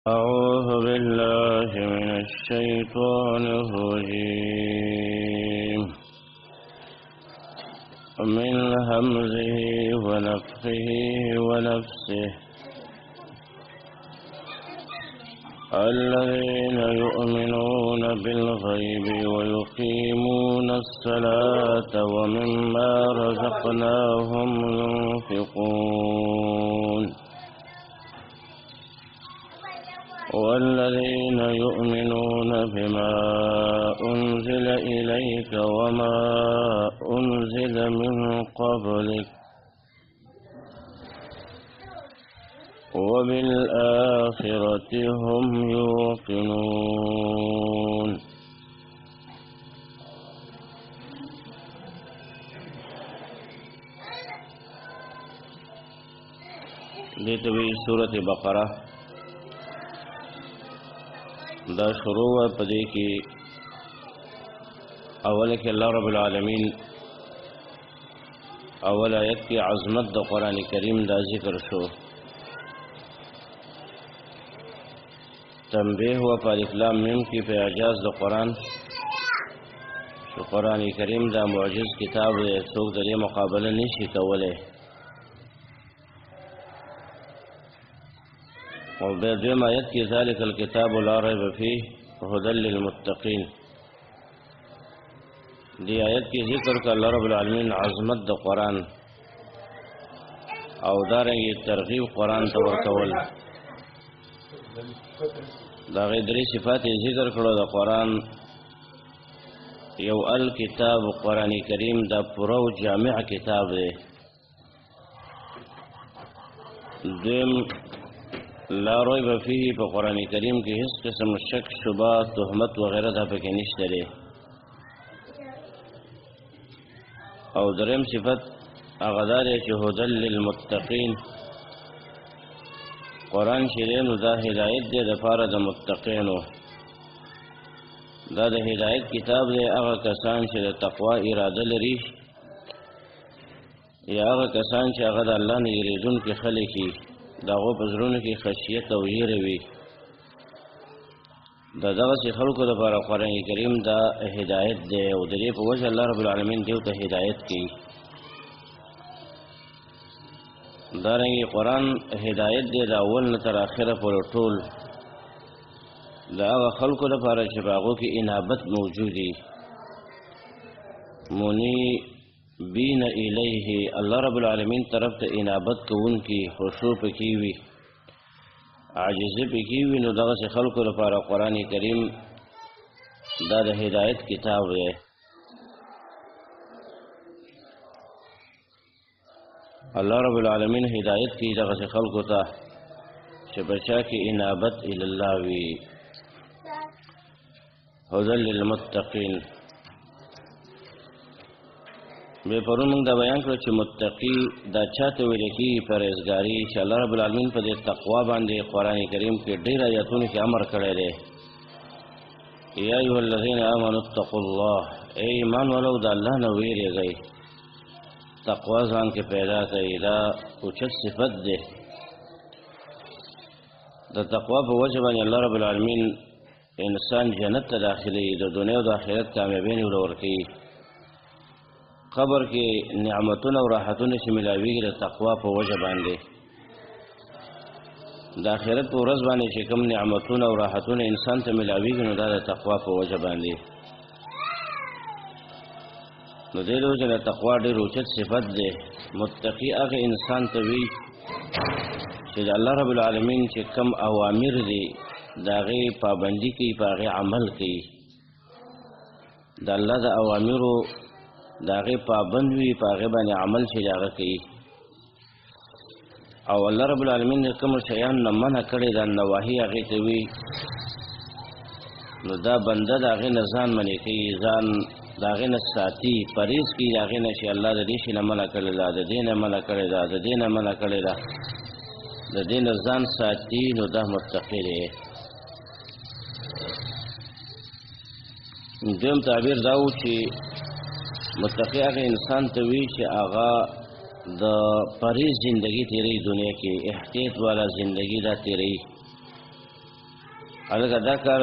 أعوذ بالله من الشيطان الرجيم من همزه ونفخه ونفسه الذين يؤمنون بالغيب ويقيمون الصلاة ومما رزقناهم ينفقون والذين يؤمنون بما أنزل إليك وما أنزل من قبلك وبالآخرة هم يوقنون. دیتوی سورة بقرہ دا شروع پدې کې اول کې الله رب العالمین اول آیت کې عظمت د قران کریم دا ذکر شو. تنبیه و په الکلام میم کې په اعجاز د قران چې قران کریم دا معجز کتاب دی، څوک د دې مقابله نشي کولای. او دویم آیت کی ذالک الکتاب لا ریب فیه هدی للمتقین. دی آیت کی ذکر کا اللہ رب العالمین عظمت د قرآن او دارنگی ترغیب قرآن تور کول. دا غیدری صفات ذکر کرو دا قرآن یو الکتاب قرآن کریم دا پورو جامع کتاب دے. دویم لا ریب فیه په قرآن کریم کې هیڅ قسم شک شبہ تهمت وغیرہ دا پکې نشته دی. او دریم صفت هغه دا دی چې هدی للمتقین. قرآن چې دی نو دا هدایت دی د پاره د متقینو. دا د هدایت کتاب دی هغه کسان چې د تقوا اراده لري یا هغه کسان چې هغه د الله نه یریدونکي خلک دي، داغو پزرونو کې خشیت او یره وي. دا دغه خلکو لپاره قرآن کریم دا هدایت دی او د دې په وجه الله رب العالمین دیو ته هدایت کوي. دارنګه قرآن هدایت دی دا اول نه تر اخره پورې ټول دا هغه خلکو لپاره چې باغو کې انابت موجودي. مونی بین الیه الله رب العالمین طرف ته انابت کوون کی خشوع پکې وي، عاجزه پکې وي. نو دغه خلکو لپاره قرآن کریم دا د هدایت کتاب دی. الله رب العالمین هدایت کی دغه خلکو ته چې بچا کې انابت الی الله وي. هدی للمتقین. به پرون موږ دا بیان کړو چې متقی دا چاته ویل کېږي پرهیزګاري، چې الله رب العالمین په دې تقوا باندې قرآن کریم کې ډېر آیاتونو کې امر کړی دی. یا ایها الذین آمنوا اتقوا الله، ای ایمان والو د الله نه ویریږئ. تقوا ځان کې پیدا کړئ، دا اوچت صفت دی. د تقوا په وجه باندې الله رب العالمین انسان جنت ته داخلي، د دنیا او د آخرت کامیابی ورکوي. قبر کې نعمتونه او راحتونه چې ملاویږي د تقوا په وجه باندې، د آخرت په ورځ باندې چې کوم نعمتونه او راحتونه انسان ته ملاویږي نو دا د تقوا په وجه باندې. نو دې د وجه د تقوا ډېر اوچت صفت دی. متقي هغه انسان ته وي چې د الله رب العالمین چې کوم اوامر دي د هغې پابندي کوي، په هغې عمل کوي. د الله د اوامرو د هغې پابند وي، په هغې باندې عمل چې د هغه کوي. او الله رب العالمین د کومو شیانو نه منع کړی دا نواهي هغې ته وي، نو دا بنده د هغې نه ځان منع کوي، ځان د هغې نه ساتي، پرهیز کوي د هغې نه چې الله د دې شي نه منع کړی ده، د دې نه منع کړی ده، د دې نه منع کړی ده، د دې نه ځان ساتي. نو دا متقی دی. دویم تعبیر دا و چې متقی هغه انسان ته وی چې هغه د پریز زندگی تیری دنیا کې احتیاط والا زندگی دا تیری هلکه دا کار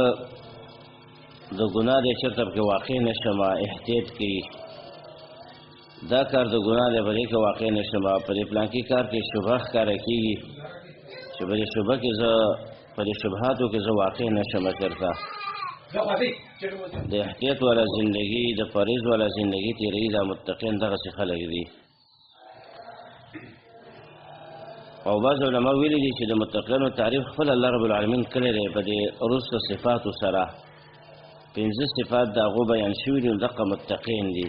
د ګناه دی چېرته پکې واقع نه شمه احتیاط کوي دا کار د ګناه دی په دې کې واقع نه شمه په دې پلانکي کار کې شبهه ښکاره کېږي چې په دې شبهه کې زه په دې شبهاتو کې زه واقع نه شمه چېرته د احتیاط والا زندگی د فریض والا زندگی تیری دا متقین دغسې خلک دي او بعض علما ویلي دي چې د متقینو تعریف خپل الله رب العالمین کړی دی په دې وروسته صفاتو سره 5 صفات د هغو بیان شوي دي دغه متقین دي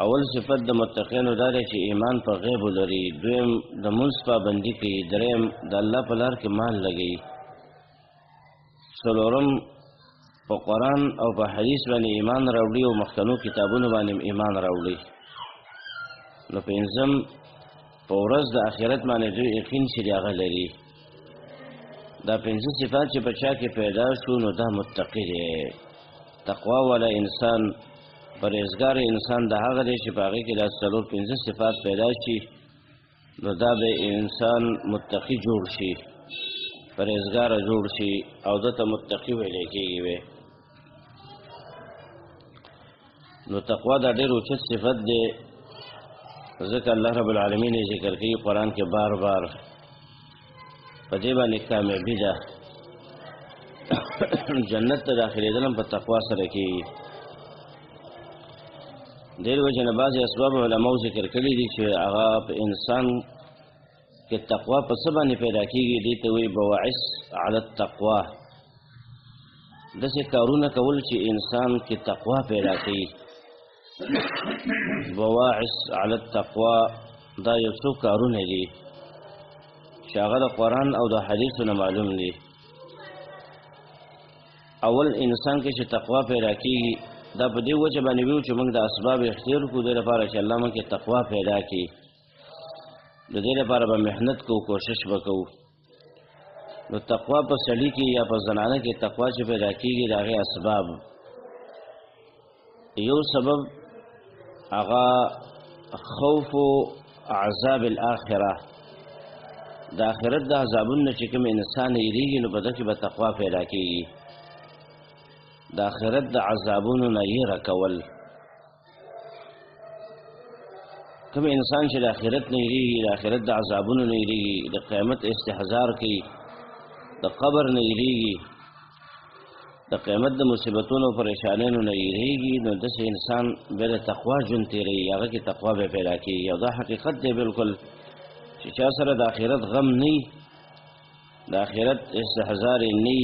اول صفت د متقینو دا دی چې ایمان په غیب لري دویم د منځ پابندي کوي دریم د الله په لار کې مال لګوي څلورم په قرآن او په حدیث باندې ایمان راوړي او مخکنو کتابونو باندې ایمان راوړي نو پنځم په ورځ د آخرت باندې دوی یقین چې د هغه لري دا 5 صفات چې په چا کې پیدا شو نو دا متقی دی تقوا والا انسان پرهیزګار انسان د هغه دی چې په هغې کې دا 5 صفات پیدا شي نو دا به انسان متقی جوړ شي پرهیزګار جوړ شي او دته متقی ویلی کېږي وی نو تقوا دا ډېر اوچت صفت دی ځکه الله رب العالمین یې ذکر کوي قرآن کې بار بار په دې باندې کامیابي ده جنت ته داخلېدل هم په تقوا سره کېږي دې وجې نه بعضې اسباب علماو ذکر کړي دي چې هغه په انسان کې تقوا په څه باندې پیدا کېږي دې ته وایي بواعث علی التقوا داسې کارونه کول چې انسان کې تقوا پیدا کوي بواعث علی التقوا دا یو څو کارونه دي چې هغه د قرآن او د حدیثو نه معلوم دي اول انسان کې چې تقوا پیدا کېږي دا په دې وجه باندې ویو چې موږ د اسباب اختیار کړو دې لپاره چې الله موږ کې تقوا پیدا کړي د دې لپاره به محنت کوو کوشش به کوو نو تقوا په سړي کې یا په زنانه کې تقوا چې پیدا کېږي د هغې اسباب یو سبب هغه خوف عذاب الاخره د آخرت د عذابونو چې کوم انسان یریږي نو په ده کې به تقوا پیدا کېږي د آخرت د عذابونو نه یېره کول کوم انسان چې د آخرت نه یریږي د آخرت د عذابونو نه یریږي د قیامت استحضار کوي د قبر نه یریږي د قیامت د مصیبتونو پریشانیانو نه یریږي نو داسې انسان بیا د تقوا ژوند تېروي هغه کې تقوا به پیدا کېږي او دا حقیقت دی بالکل چې چا سره د آخرت غم نه د آخرت استحضار یې نه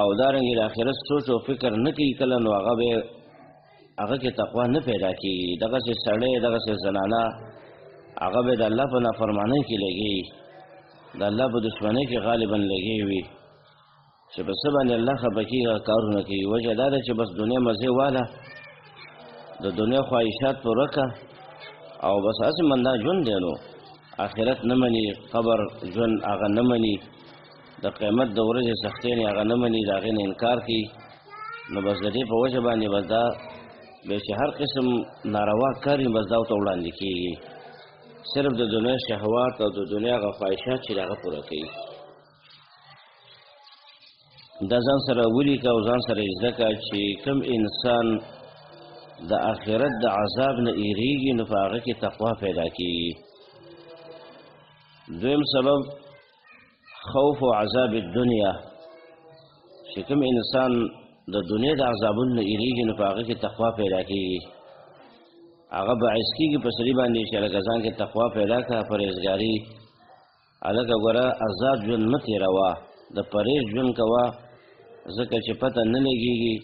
او دارنګې د آخرت سوچ او فکر نه کوي کله نو هغه به هغه کې تقوا نه پیدا کېږي دغسې سړی دغسې زنانه هغه به د الله په نافرمانۍ کې لګي د الله په دشمنۍ کې غالبا لګي وي چې په څه باندې الله خفه کېږي کارونه کوي وجه دا ده چې بس دنیا مزې واله د دنیا خواهشات پوره کړه او بس هسې مندا ژوند دی نو آخرت نه مني قبر ژوند هغه نه مني د قیامت د ورځې سختیانې هغه نه مني د هغې نه انکار کوي نو بس د دې په وجه باندې بس دا به چې هر قسم ناروا کار بس دا ورته وړاندې کېږي صرف د دنیا شهوات او د دنیا هغه خواهشات چې د هغه پوره کوي دا ځان سره ولیکه او ځان سره زده کړه چې کوم انسان د آخرت د عذاب نه ایریږي نو په هغه کې تقوا پیدا کېږي دویم سبب خوف و عذاب الدنیا چې کوم انسان د دنیا د عذابونو نه ایریږي نو په هغه کې تقوا پیدا کېږي هغه باعث کېږي په سړي باندې چې هلکه ځان کې تقوا پیدا کړه پرهیزګاري هلکه ګوره آزاد ژوند مه تېروه د پرهیز ژوند کوه ځکه چې پته نه لګېږي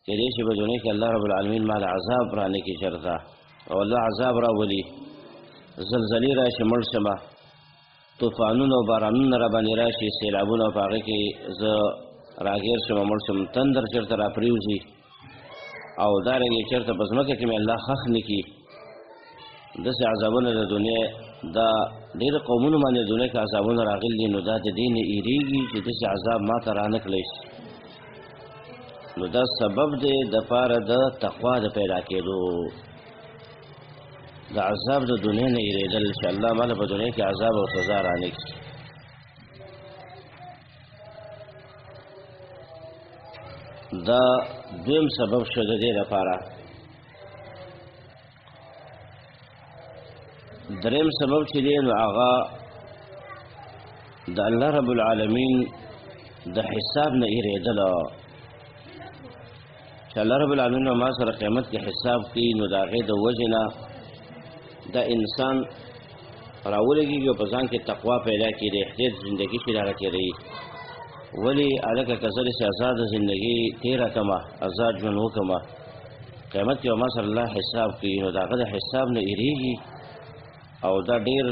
کېدای شي په دنیا کې الله رب العالمین مال عذاب رانه کړي چېرته او الله عذاب راولي زلزلې راشي مړ شمه طوفانونه او بارانونه را باندې راشي سیلابونه په هغې کې زه راګیر شم مړ شم تندر چېرته را پرېوځي او دارنګې چېرته په ځمکه کې مې الله خښ نه کړي داسې عذابونه د دنیا دا ډېرو قومونو باندې د دنیا کې عذابونه راغلي دي نو دا د دې نه ایریږي چې داسې عذاب ما ته رانه کړی شي نو دا سبب دی د پاره د تقوا د پیدا کېدو د عذاب د دنیا نه ایریدل چې الله ماله په دنیا کې عذاب او سزا رانه کړي دا دویم سبب شو د دې لپاره. دریم سبب چې دی نو هغه د الله رب العالمین د حساب نه ایریدل، چې الله رب العالمین ما سره قیامت کې حساب کوي نو د هغې د وجې نه د انسان راولګېږي او په ځان کې تقوا پیدا کړي، د احتیاط زندګي چې د هغه تېروي. ولې هلکه که زه داسې ازاده زندګي تېره کړمه، ازاد ژوند وکړمه، قیامت کې به ما سره الله حساب کوي نو د هغه د حساب نه ایریږي. او دا ډېر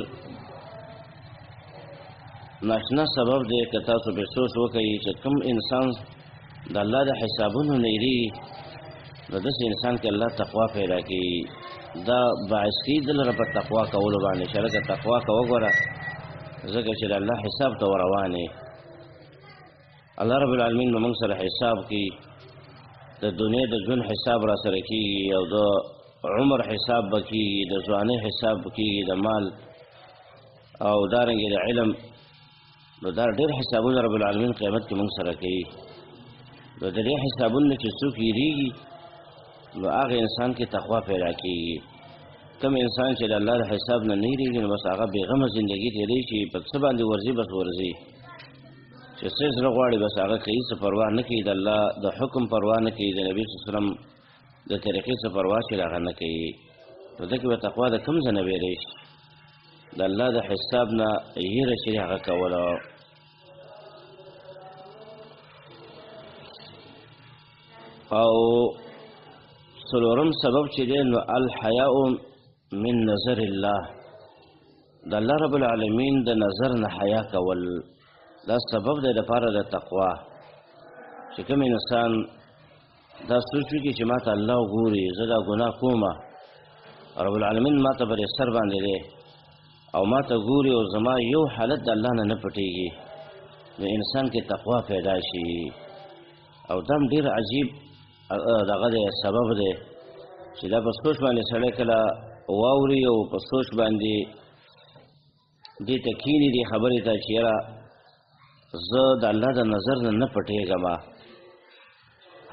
ناشنا سبب دی که تاسو پرې سوچ وکړئ چې کوم انسان د الله د حسابونو نه ایریږي نو داسې انسان کې الله تقوا پیدا کوي. دا باعث کوي د لره په تقوا کولو باندې چې هلکه تقوا کوه ګوره ځکه چې د الله حساب ته ورروان یې. الله رب العالمین به موږ سره حساب کوي، د دنیا د ژوند حساب را سره کېږي او د عمر حساب به کېږي، د ځوانۍ حساب به کېږي، د مال او دارنګې د علم. نو دا ډېر حسابونه رب العالمین قیامت کې موږ سره کوي. نو د دې حسابونه چې څوک یېرېږي نو هغه انسان کې تقوا پیدا کېږي. کوم انسان چې د الله د حساب نه یېرېږي نو بس هغه بېغمه زندګي تېروي چې په څه باندې ورځي بس ورځي، چې څه زړه غواړي بس هغه کوي، څه پروا نه کوي، د الله د حکم پروا نه کوي، د نبي صلی الله علیه وسلم د طریقې څه پروا چې هغه نه کوي. نو دغه به تقوا د کوم ځای نه ویری شي؟ د الله د حساب نه یېره چې هغه کوله. او څلورم سبب چې دی نو الحیاء من نظر الله، د الله رب العالمین د نظر نه حیا کول دا سبب دی لپاره د تقوا. چې کوم انسان دا سوچ وکړي چې ما ته الله ګوري، زه دا ګناه کومه، رب العالمین ما ته بر سر باندې دی او ما ته ګوري او زما یو حالت د الله نه نه پټېږي، نو انسان کې تقوا پیدا شي. او دا ډېر عجیب دغه دی سبب دی چې دا په سوچ باندې سړی کله واوري او په سوچ باندې دې ته کښېني دې خبرې ته چې یاره زه د الله د نظر نه نه پټېږم،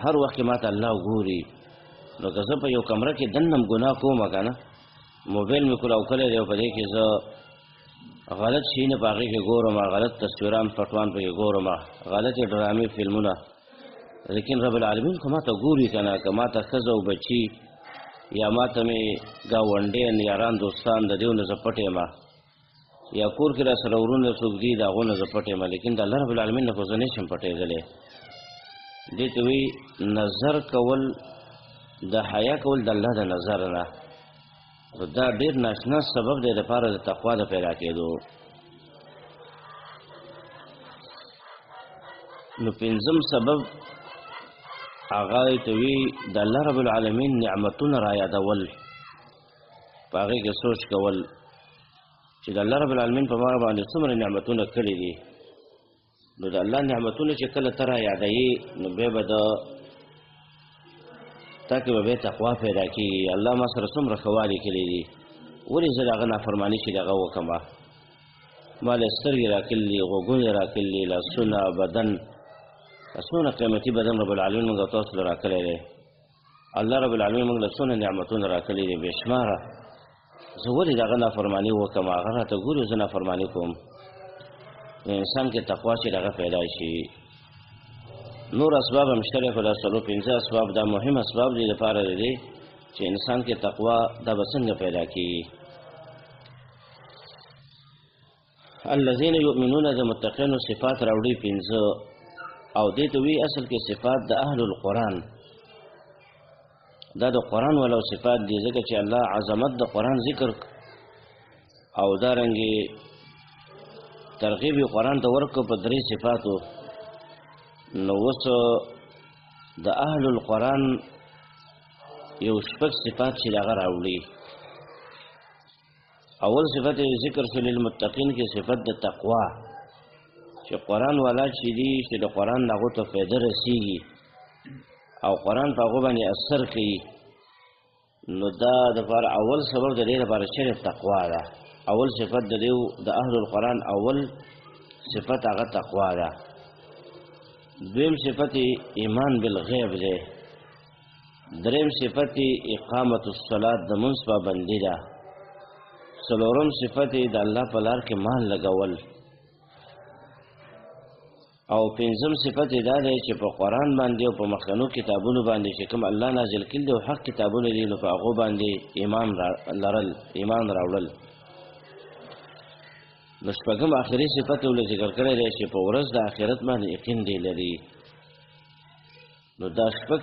هر وخت ما ته الله ګوري. نو که زه په یو کمره کې دننه ګناه کوم که نه، موبایل مې کلاو کړی دی او په دې کې زه غلط شیونه په هغې کې ګورم، غلط تصویران پټوان پکې ګورم، غلطې ډرامې فلمونه، لیکن رب العالمین خو ما ته ګوري که نه، که ما ته ښځه او بچي یا ما ته مې ګاونډیان یاران دوستان د دې نه زه پټ یم، یا کور کې را سره ورونه څوک دي د هغو نه زه پټ یم، لیکن د الله رب العالمین نه خو زه نشم پټېدلی. دې ته وایي نظر کول، د حیا کول د الله د نظر نه. دا ډېر ناشنا سبب دی دپاره د تقوا د پیدا کېدو. نو پنځم سبب هغه ته وایي د الله رب العالمین نعمتونه را یادول، په هغې کې سوچ کول چې د الله رب العالمین په ما باندې څومره نعمتونه کړي دي. نو د الله نعمتونه چې کله ته را یادوي نو بیا به تا کې به بیا تقوا پیدا کېږي. الله ما سره څومره ښه والي کړي دي، ولې زه د هغه نافرماني چې د هغه وکړمه؟ ما له سترګې را کړي دي، غوږونه را کړي دي، لاسونه، بدن، څومره قیمتي بدن رب العالمین موږ تاسو له را کړی دی. الله رب العالمین موږ له څومره نعمتونه را کړي دي بې شماره. زه ولې د هغه نافرماني وکړم؟ هغه راته ګوري زه نافرماني کوم. انسان کې تقوا چې هغه پیدا شي. نور اسباب هم شته، خو دا څلور پنځه اسباب دا مهم اسباب دي لپاره دی چې انسان کې تقوا دا به څنګه پیدا کېږي. الذین یؤمنون د متقینو صفات راوړي پنځه، او دې ته وی اصل کې صفات د اهل القرآن، دا د قرآن ولو صفات دي، ځکه چې الله عظمت د قرآن ذکر او دارنګې ترغیب قرآن ته ورکړو په درې صفاتو. نو اوس د اهل القرآن یو شپږ صفات چې هغه راوړي. اول صفت ذکر شو للمتقین کې صفت د تقوا، چې قرآن والا چې دي چې د قرآن هغو ته فایده رسیږي او قرآن په هغو باندې اثر کوي. نو دا دپاره اول سبب د دې لپاره چې تقوا ده. اول صفت د اهل القرآن اول صفت هغه تقوا ده. دویم صفت ایمان بالغیب دی. دریم صفت اقامت الصلاة د منځ پابندي ده. څلورم صفت د الله په لار کې مال لګول. او پنځم صفت دا دی چې په قرآن باندې او په مخکنو کتابونو باندې چې کوم الله نازل کړي دي او حق کتابونه دي نو په هغو باندې ایمان راوړل. نو شپږم آخري صفت ولې ذکر کړی دی چې په ورځ د آخرت باندې یقین دی لري. نو دا شپږ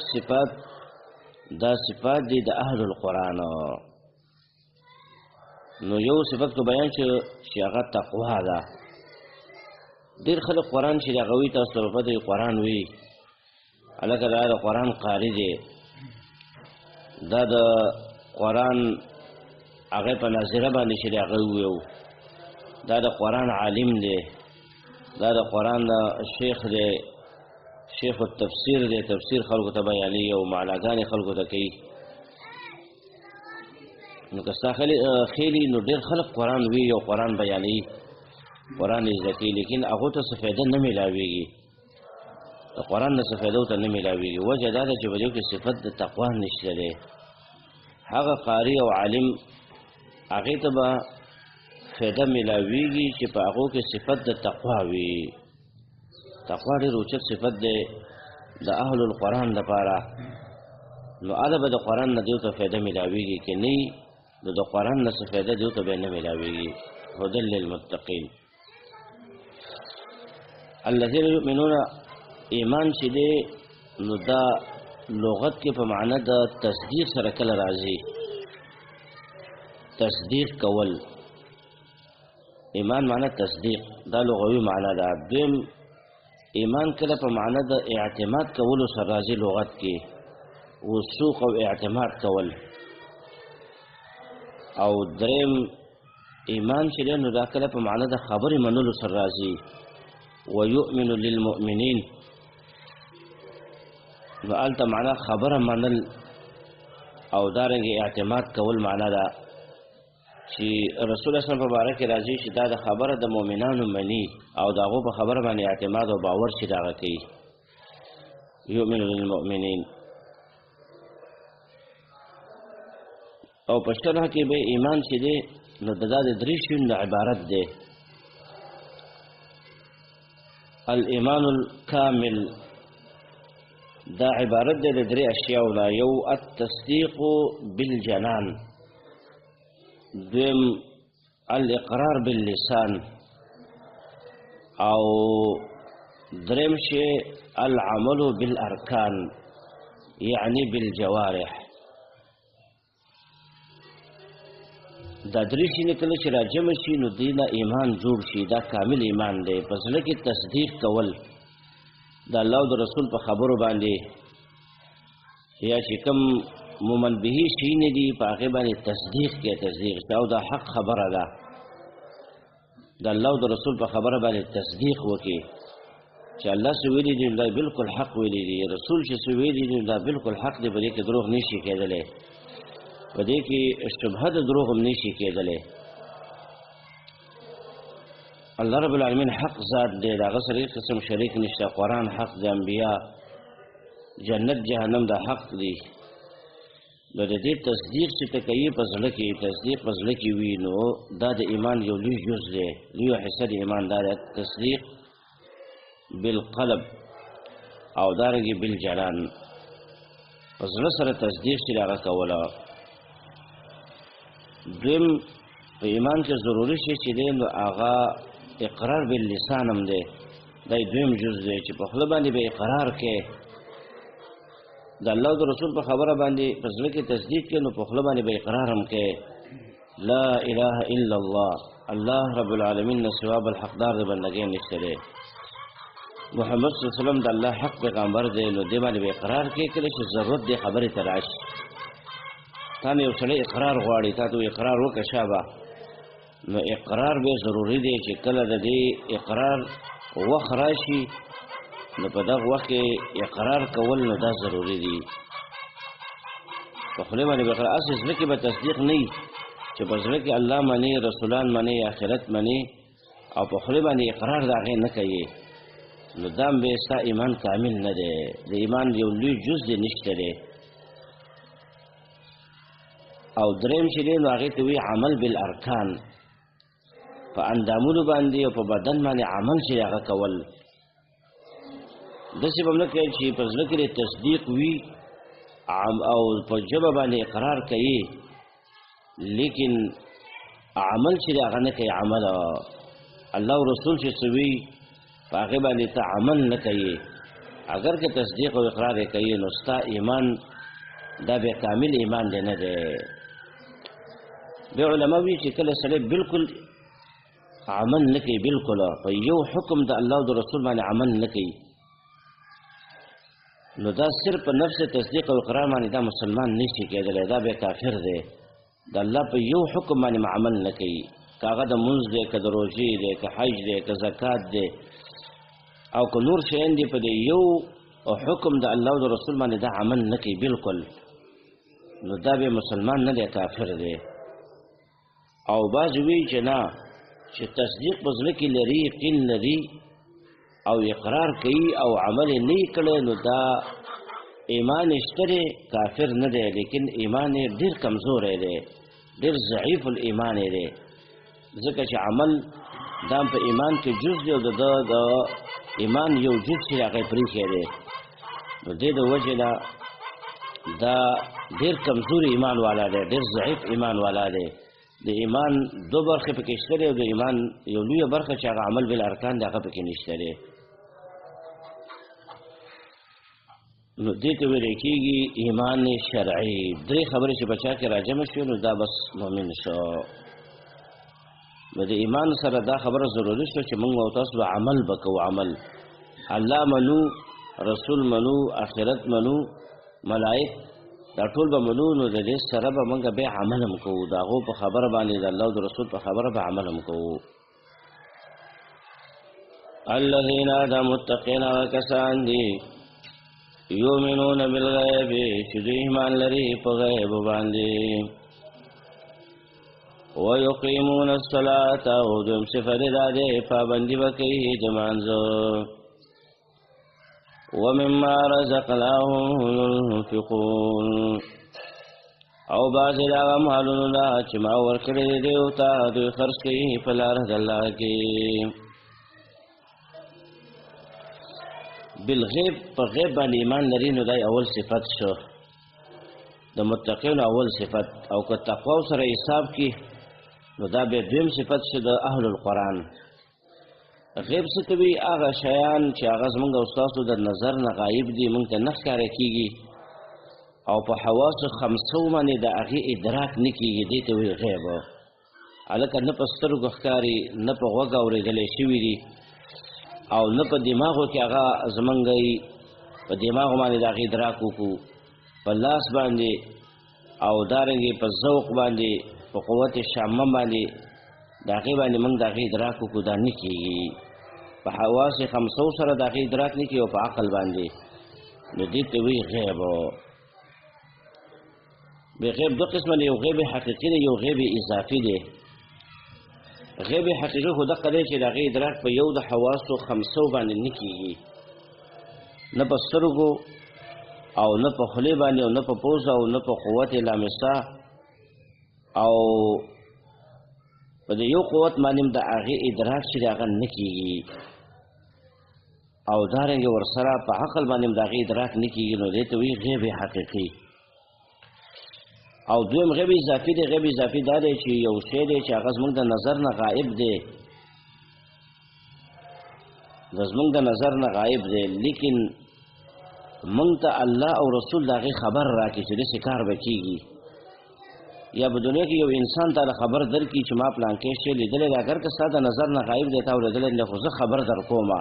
صفات دي د اهل القرآن. نو یو صفت کو بیان چې هغه تقوا ده. ډېر خلک قرآن چې هغه وي تاسو ته پته وي قرآن وي هلکه دا د قرآن قاري دی، دا د قرآن هغه په ناظره باندې چې هغه ویو، دا د قرآن عالم دی، دا د قرآن شیخ دی، شیخ التفسیر دی، تفسیر خلکو ته بیانوي او معناګانې خلکو ته کوي. نو که ستا خیلي نو ډېر خلک قرآن وي او قرآن بیانوي، قرآن یې زده کوي، لیکن هغو ته څه فایده نه میلاویږي، د قرآن نه څه فایده ورته نه میلاویږي. وجه دا ده چې په دې کې صفت د تقوا نشته دی. هغه قاري او عالم هغې ته به فایده میلاویږي چې په هغو کې صفت د تقوا وي. تقوا ډېر اوچت صفت دی د اهل القرآن لپاره. نو هله به د قرآن نه دیو ته فایده میلاویږي، که نه نو د قرآن نه څه فایده دیو ته بیا نه میلاویږي. هدى للمتقین. الذين يؤمنون ایمان چې دی نو دا لغت کې په معنا د تصدیق سره کله راځي، تصدیق کول. ایمان معنا تصدیق، دا لغوي معنا ده. دویم ایمان کله په معنا د اعتماد کولو سره راځي لغت کې، وثوق او اعتماد کول. او دریم ایمان چې دی نو دا کله په معنا د خبرې منلو سره راځي، ويؤمن للمؤمنین. نو هلته معنا خبره منل او دارنګې اعتماد کول معنا ده چې رسول الله صلی الله علیه وسلم په باره کې راځي چې دا د خبره د مؤمنانو مني او د هغو په خبره باندې اعتماد او باور چې د هغه کوي. یؤمن للمؤمنین. او په شرح کې به ایمان چې دی نو د دا د درې شیانو نه عبارت دی. الایمان الکامل دا عبارت دی د درې اشیاو نه. یو التصدیق بالجنان، دویم الاقرار باللسان، او دریم شی العمل بالارکان یعنی بالجوارح. دا درې شیانې کله چې راجمع شي نو دې نه ایمان جوړ شي. دا کامل ایمان دی. په زړه کې تصدیق کول د الله او د رسول په خبرو باندې، یا چې کوم مومن به شیانې دي په هغې باندې تصدیق کې تصدیق شته او دا حق خبره ده. د الله او د رسول په خبره باندې تصدیق وکړي چې الله څه ویلي دي دا بلکل حق ویلي دي، رسول چې څه ویلي دي دا بلکل حق دی، په دې کې دروغ نشي کېدلی، په دې کې شبهه د دروغ هم نشي کېدلی. الله رب العالمین حق ذات دی، د هغه سره هېڅ قسم شریک نشته. قرآن حق دی، انبیا، جنت جهنم دا حق دی. نو د دې تصدیق چې ته کوي په زړه کې، تصدیق په زړه کې وي نو دا د ایمان یو لوی جز دی، لویه حصه د ایمان دا دی. تصدیق بالقلب او دارنګې بالجنان، په زړه سره تصدیق چې د هغه کوله. دویم په ایمان کې ضروري شی چې دی نو هغه اقرار باللسان هم دی. دا دویم جز دی چې په خوله باندې به اقرار کې د الله او د رسول په خبره باندې په زړه کې تصدیق کې، نو په خوله باندې به اقرار هم کې لا اله الا الله، الله رب العالمین نه سوا بل حقدار د بندګۍ نشته دی، محمد صلی الله علیه وسلم د الله حق پیغمبر دی. نو دې باندې به اقرار کې کله چې ضرورت دی خبرې ته راشي. تا نه یو سړی اقرار غواړي، تا ته اقرار وکړه شابه، نو اقرار به ضروري دی چې کله د دې اقرار وخت راشي نو په دغه وخت کې اقرار کول نو دا ضروري دي. په خولې باندې به اقرار، هسې زړه کې به تصدیق نه وي چې په زړه کې الله مني، رسولان مني، آخرت مني، او په خولې باندې اقرار د هغې نه کوي. نو دام به ستا ایمان کامل نه دی د ایمان یو لوی جز دی نشته دی او دریم چې دی نو هغې ته وایي عمل بالارکان په اندامونو باندې او په بدن باندې عمل چې هغه کول داسې به هم نه کوي چې په زړه کې تصدیق وي او په ژبه باندې اقرار کوي لیکن عمل چې هغه نه کوي عمل الله رسول چې څه وي په هغې باندې ته عمل نه کوي اگر که تصدیق او اقرار یې کوي نو ستا ایمان دا بیا کامل ایمان دی نه دی بیا علما وایي چې کله سړی بلکل عمل نه کوي بلکل په یو حکم د الله او د رسول باندې عمل نه کوي نو دا صرف په نفس تصدیق او اقرار باندې دا مسلمان نشي کېدلی دا بیا کافر دی د الله په یو حکم باندې عمل نه کوي که هغه د مونځ دی که د روژې دی که حج دی که زکات دی او که نور شیان دی په د یو حکم د الله او د رسول باندې دا عمل نه کوي بلکل نو دا بیا مسلمان نه دی کافر دی او بعض وی چې نه چې تصدیق په زړه کې لري یقین لري او اقرار کوي او عمل یې نه کړی نو دا ایمان شته دی کافر نه دی لیکن ایمان یې ډېر کمزوری دی ډېر ضعیف الایمان یې دی ځکه چې عمل دا په ایمان کې جز دی او د ایمان یو جز چې هغه پرېښی دی نو دې د وجې نه دا ډېر کمزوري ایمان والا دی ډېر ضعیف ایمان والا دی د ایمان دو برخې پکې شته دی او د ایمان یو لویه برخه چې هغه عمل بالارکان دی هغه پکې نشته دی نو دې ته ویل کېږي ایمان شرعي درې خبرې چې په چا کې راجمع شوې نو دا بس مؤمن شو نو د ایمان سره دا خبره ضروري شوه چې موږ او تاسو به عمل به کوو عمل الله منو رسول منو آخرت منو ملائک دا ټول به منو نو د دې سره به موږ بیا عمل هم کوو د هغو په خبره باندې د الله او د رسول په خبره به عمل هم کوو الذین دا متقین هغه کسان دي یؤمنون بالغیب چې دوی ایمان لري په غیب باندې ويقيمون الصلاة او دویم صفت دا دی پابندي به کوي د لمانځه ومما رزقناهم ينفقون او بعضې د هغه مالونو نه چې ما ورکړي دي دوی ته دوی خرڅ کوي په لاره د الله کې بالغیب په غیب باندې ایمان لري نو دا اول صفت شو د متقینو اول صفت او که تقوا سره حساب کی نو دا به دویم صفت شو د اهل القرآن غیب څه ته وایي هغه شیان چې هغه زموږ او ستاسو د نظر نه غایب دي موږ ته نه ښکاره کېږي او په حواسو خمسو باندې د هغې ادراک نه کېږي دې ته وایي غیب هلکه نه په سترګو ښکاري نه په غوږ اورېدلی شوي دي او نه په دماغو کې هغه زمونږ په دماغو باندې د هغې ادراک وکړو په لاس باندې او دارنګې په ذوق باندې په قوت شامه باندې د هغې باندې موږ د هغې ادراک وکړو دا نه کېږي په حواس خمسو سره د هغې ادراک نه کېږي او په عقل باندې نو دې ته وایي غیب بې غیب دو قسمه دی یو غیب حقیقي دی یو غیب اضافي دی غیب حقیقي خو دقه دی چې د هغې ادراک په یو د حواسو خمسو باندې نه کېږي نه په سترګو او نه په خولې باندې او نه په پوزه او نه په قوت لامسه او په د یو قوت باندې د هغې ادراک چې د هغه نه کېږي او دارنګې ورسره په عقل باندې د هغې ادراک نه کېږي نو دې ته وایي غیب حقیقي او دویم غیب اضافي دی غیب اضافي دا دی چې یو شی دی چې هغه زموږ د نظر نه غایب دی زموږ د نظر نه غایب دی لیکن موږ ته الله او رسول د هغې خبر راکړي چې داسې کار به کېږي یا په دنیا کې یو انسان ته خبر درکړي چې ما پلانکې شی لیدلی دی اگر که ستا د نظر نه غایب دی تا اورېدلی دی خو زه خبر در کومه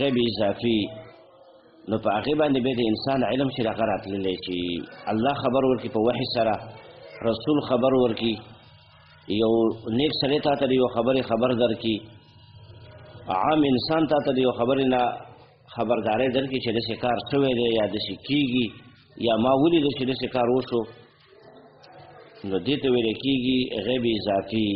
غیب اضافي نو په هغې باندې بیا د انسان علم چې هغه راتللی چې الله خبر ورکړي په وحي سره رسول خبر ورکړي یو نیک سړی تا ته د یو خبرې خبر درکړي عام انسان تا ته د یو خبرې نه خبرداری درکړي چې داسې کار شوی دی یا داسې کېږي یا ما ولیده چې داسې کار وشو نو دې ته ویل کېږي غیب اضافي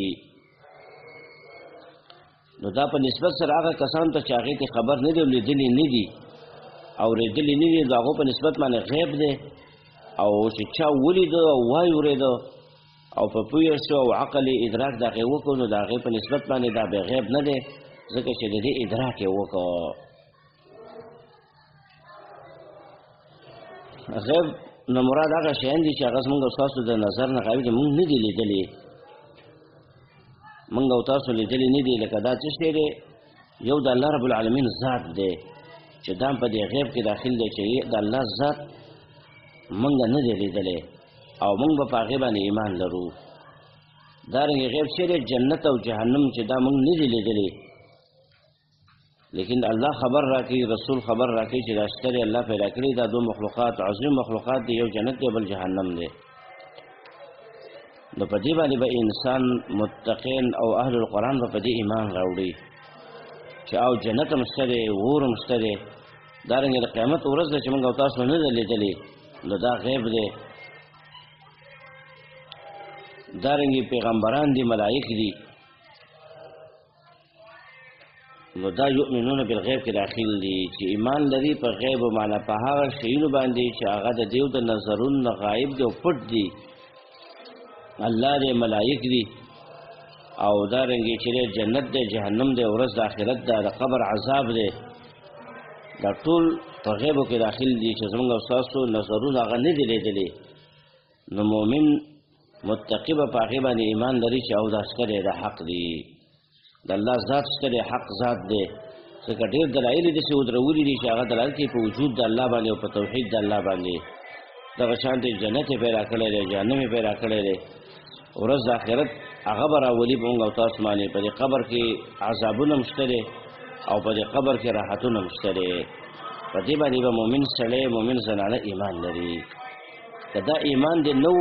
نو دا په نسبت سره هغه کسان ته چې هغې ته خبر نه دی لیدلی نه دي اورېدلی نه دي د هغو په نسبت باندې غیب دی او چې چا ولیده او وایي اورېده او په پوهه شو او عقل ادراک د هغې وکړو نو د هغې په نسبت باندې دا بې غیب نه دی ځکه چې د دې ادراک یې وکړو. غیب نه مراد هغه شیان دي چې هغه زموږ او ستاسو د نظر نه غایب دي، موږ نه دي لیدلي، موږ او تاسو لیدلي نه دي. لکه دا څه شی دی؟ یو د الله رب العالمین ذات دی چې دا په دې غیب کې داخل دی چې د الله ذات موږ نه دی لیدلی او موږ به په هغې باندې ایمان لرو. دارنګې غیب شی دی جنت او جهنم چې دا موږ نه دي لیدلی، لیکن الله خبر راکړي، رسول خبر راکړي چې دا شته دی، الله پیدا کړي دا دو مخلوقات عظیم مخلوقات دي، یو جنت دی بل جهنم دی. نو په دې باندې به انسان متقین او اهل القرآن به په دې ایمان راوړي چې او جنت هم شته دی، اور هم شته دی. دارنګې د قیامت ورځ ده چې موږ او تاسو نه ده لیدلې، نو دا غیب دی. دارنګې پیغمبران دي، ملائک دي، نو دا یؤمنون بالغیب کې داخل دي چې ایمان لري په غیب او معنا په هغه شیونو باندې چې هغه د دیو د نظرونو غایب دي او پټ دي. الله دې ملائک دي او دارنګې چې جنت دی، جهنم دی، ورځ د آخرت ده، د قبر عذاب دی، دا ټول په غیبو کې داخل دي چې زموږ او ستاسو نظرونه هغه نه دي لیدلي. نو مؤمن متقی به په هغې باندې ایمان لري چې او دا شته دی، دا حق دی، د الله ذات شته دی، حق ذات دی. ځکه ډېر دلایل یې داسې ودرولي دي چې هغه دلایل کوي په وجود د الله باندې او په توحید د الله باندې. دغه شانتې جنت یې پیدا کړی دی، جهنم یې پیدا کړی دی، ورځ د آخرت هغه به راولي په موږ او تاسو باندې. په دې قبر کې عذابونه هم شته دی او په دې قبر کې راحتونه هم شته دی. په دې باندې به مؤمن سړی، مؤمن زنانه ایمان لري. که دا ایمان دې نه و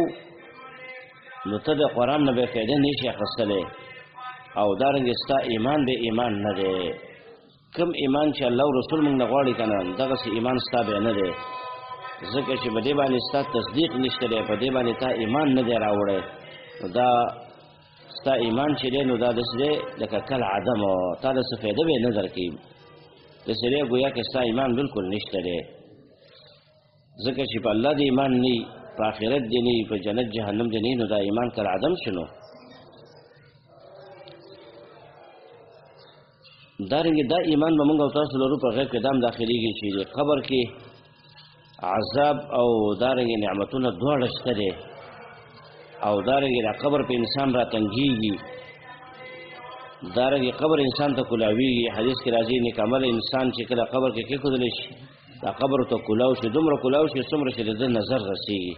نو ته د قرآن نه به فایده نه شي اخیستلی او دارنګې ستا ایمان به ایمان نه دی. کوم ایمان چې الله او رسول موږ نه غواړي که نه، دغسې ایمان ستا بیا نه دی، ځکه چې په دې باندې ستا تصدیق نشته دی، په دې باندې تا ایمان نه دی راوړی. نو دا ستا ایمان چې دی نو دا داسې دی لکه کل عدم، تا داسې فایده به یې نه درکوي، داسې دی ګویا که ستا ایمان بلکل نشته دی. ځکه چې په الله د ایمان نه وي، په آخرت دی نه وي، په جنت جهنم دی نه وي، نو دا ایمان کل عدم شنو. دارنګې دا ایمان به موږ او تاسو لرو په غیب کې دا هم داخلېږي چې د قبر کې عذاب او دارنګې نعمتونه دواړه شته دی او دارنګې دا قبر په انسان را تنګېږي، دارنګې قبر انسان ته کولاویږي. حدیث کې راځي نیک عمل انسان چې کله قبر کې کېښودلی شي دا قبر ته کولاو شي، دومره کولاو شي څومره چې د ده نظر رسېږي.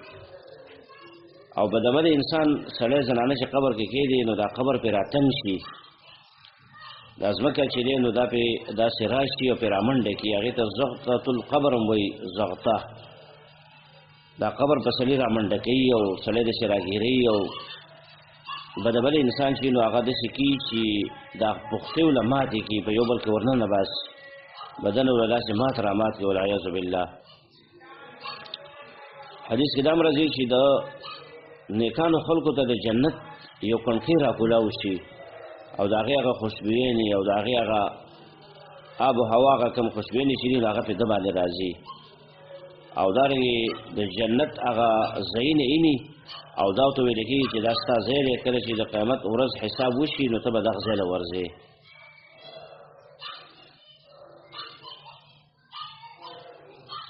او بدعمل انسان سړی زنانه چې قبر کې کېږدي نو دا قبر پرې راتنګ شي، دا ځمکه چې دی نو دا پرې داسې راشي او پرې رامنډه کړي، هغې ته زغطة القبر هم وایي، زغطه. دا قبر په سړي رامنډه کوي او سړی داسې راګیروي او بدعمل انسان چې نو هغه داسې کي چې دا پختې له ماتې کړي، په یو بل کې ورننه باسي، بدن له داسې مات رامات کړي، والعیاذ بالله. حدیث کې دا هم راځي چې د نیکانو خلکو ته د جنت یو کڼکۍ راکولاو شي او د هغې هغه خوشبویانې او د هغې هغه آب و هوا هغه کوم خوشبویانې چې دي نو هغه پرې ده باندې راځي او دارنګې د جنت هغه ځایونه ایني او دا ورته ویل کېږي چې دا ستا ځای دی، کله چې د قیامت ورځ حساب وشي نو ته به دغه ځای له ورځې.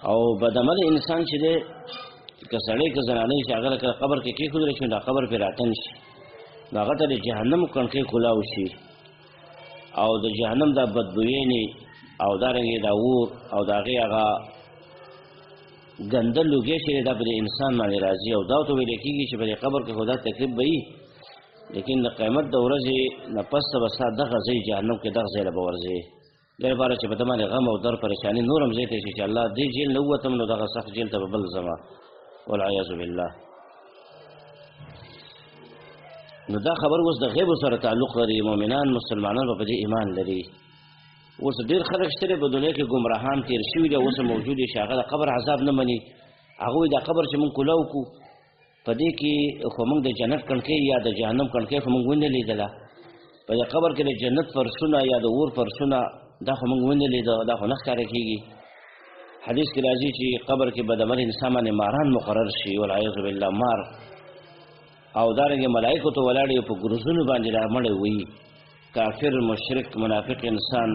او بدعمل انسان چې دی که سړی که زنانه چې هغه لکه قبر کې کېښودلی شي دا قبر پرې راتن شي نو هغه ته د جهنم کڼکۍ کولاو شي او د جهنم دا بدبویانې او دارنګې دا اور او د هغې هغه ګنده لوګی چې دی دا په د انسان باندې راځي او دا ورته ویلی کېږي چې په دې قبر کې خو دا تکلیف به وي، لیکن د قیامت د ورځې نه پس ته به ستا دغه ځای جهنم کې دغه ځای له به ورځې، دې لپاره چې په ده باندې غم او در پریشاني نور هم زیاتی شي چې الله دې جیل نه ووتم نو دغه سخت جیل ته به بل ځمه، والعیاذ بالله. نو دا خبر اوس د غیبو سره تعلق لري، مؤمنان مسلمانان به په دې ایمان لري. اوس ډېر خلک شته په دنیا کې ګمراهان تېر شوي دي، اوس موجود دي چې هغه د قبر عذاب نه مني. هغه وایي دا قبر چې موږ کولاو کړو په دې کې خو موږ د جنت کڼکۍ یا د جهنم کڼکۍ خو موږ ونه لیدله، په دې قبر کې د جنت فرشونه یا د اور فرشونه دا خو موږ ونه لیده دا خو نه ښکاره کېږي حدیث کې راځي چې قبر کې به د مر انسان باندې ماران مقرر شي والعیاذ بالله مار او دارنګه ملائکه ته ولاړې په ګرځونو باندې را مړې وي کافر مشرک منافق انسان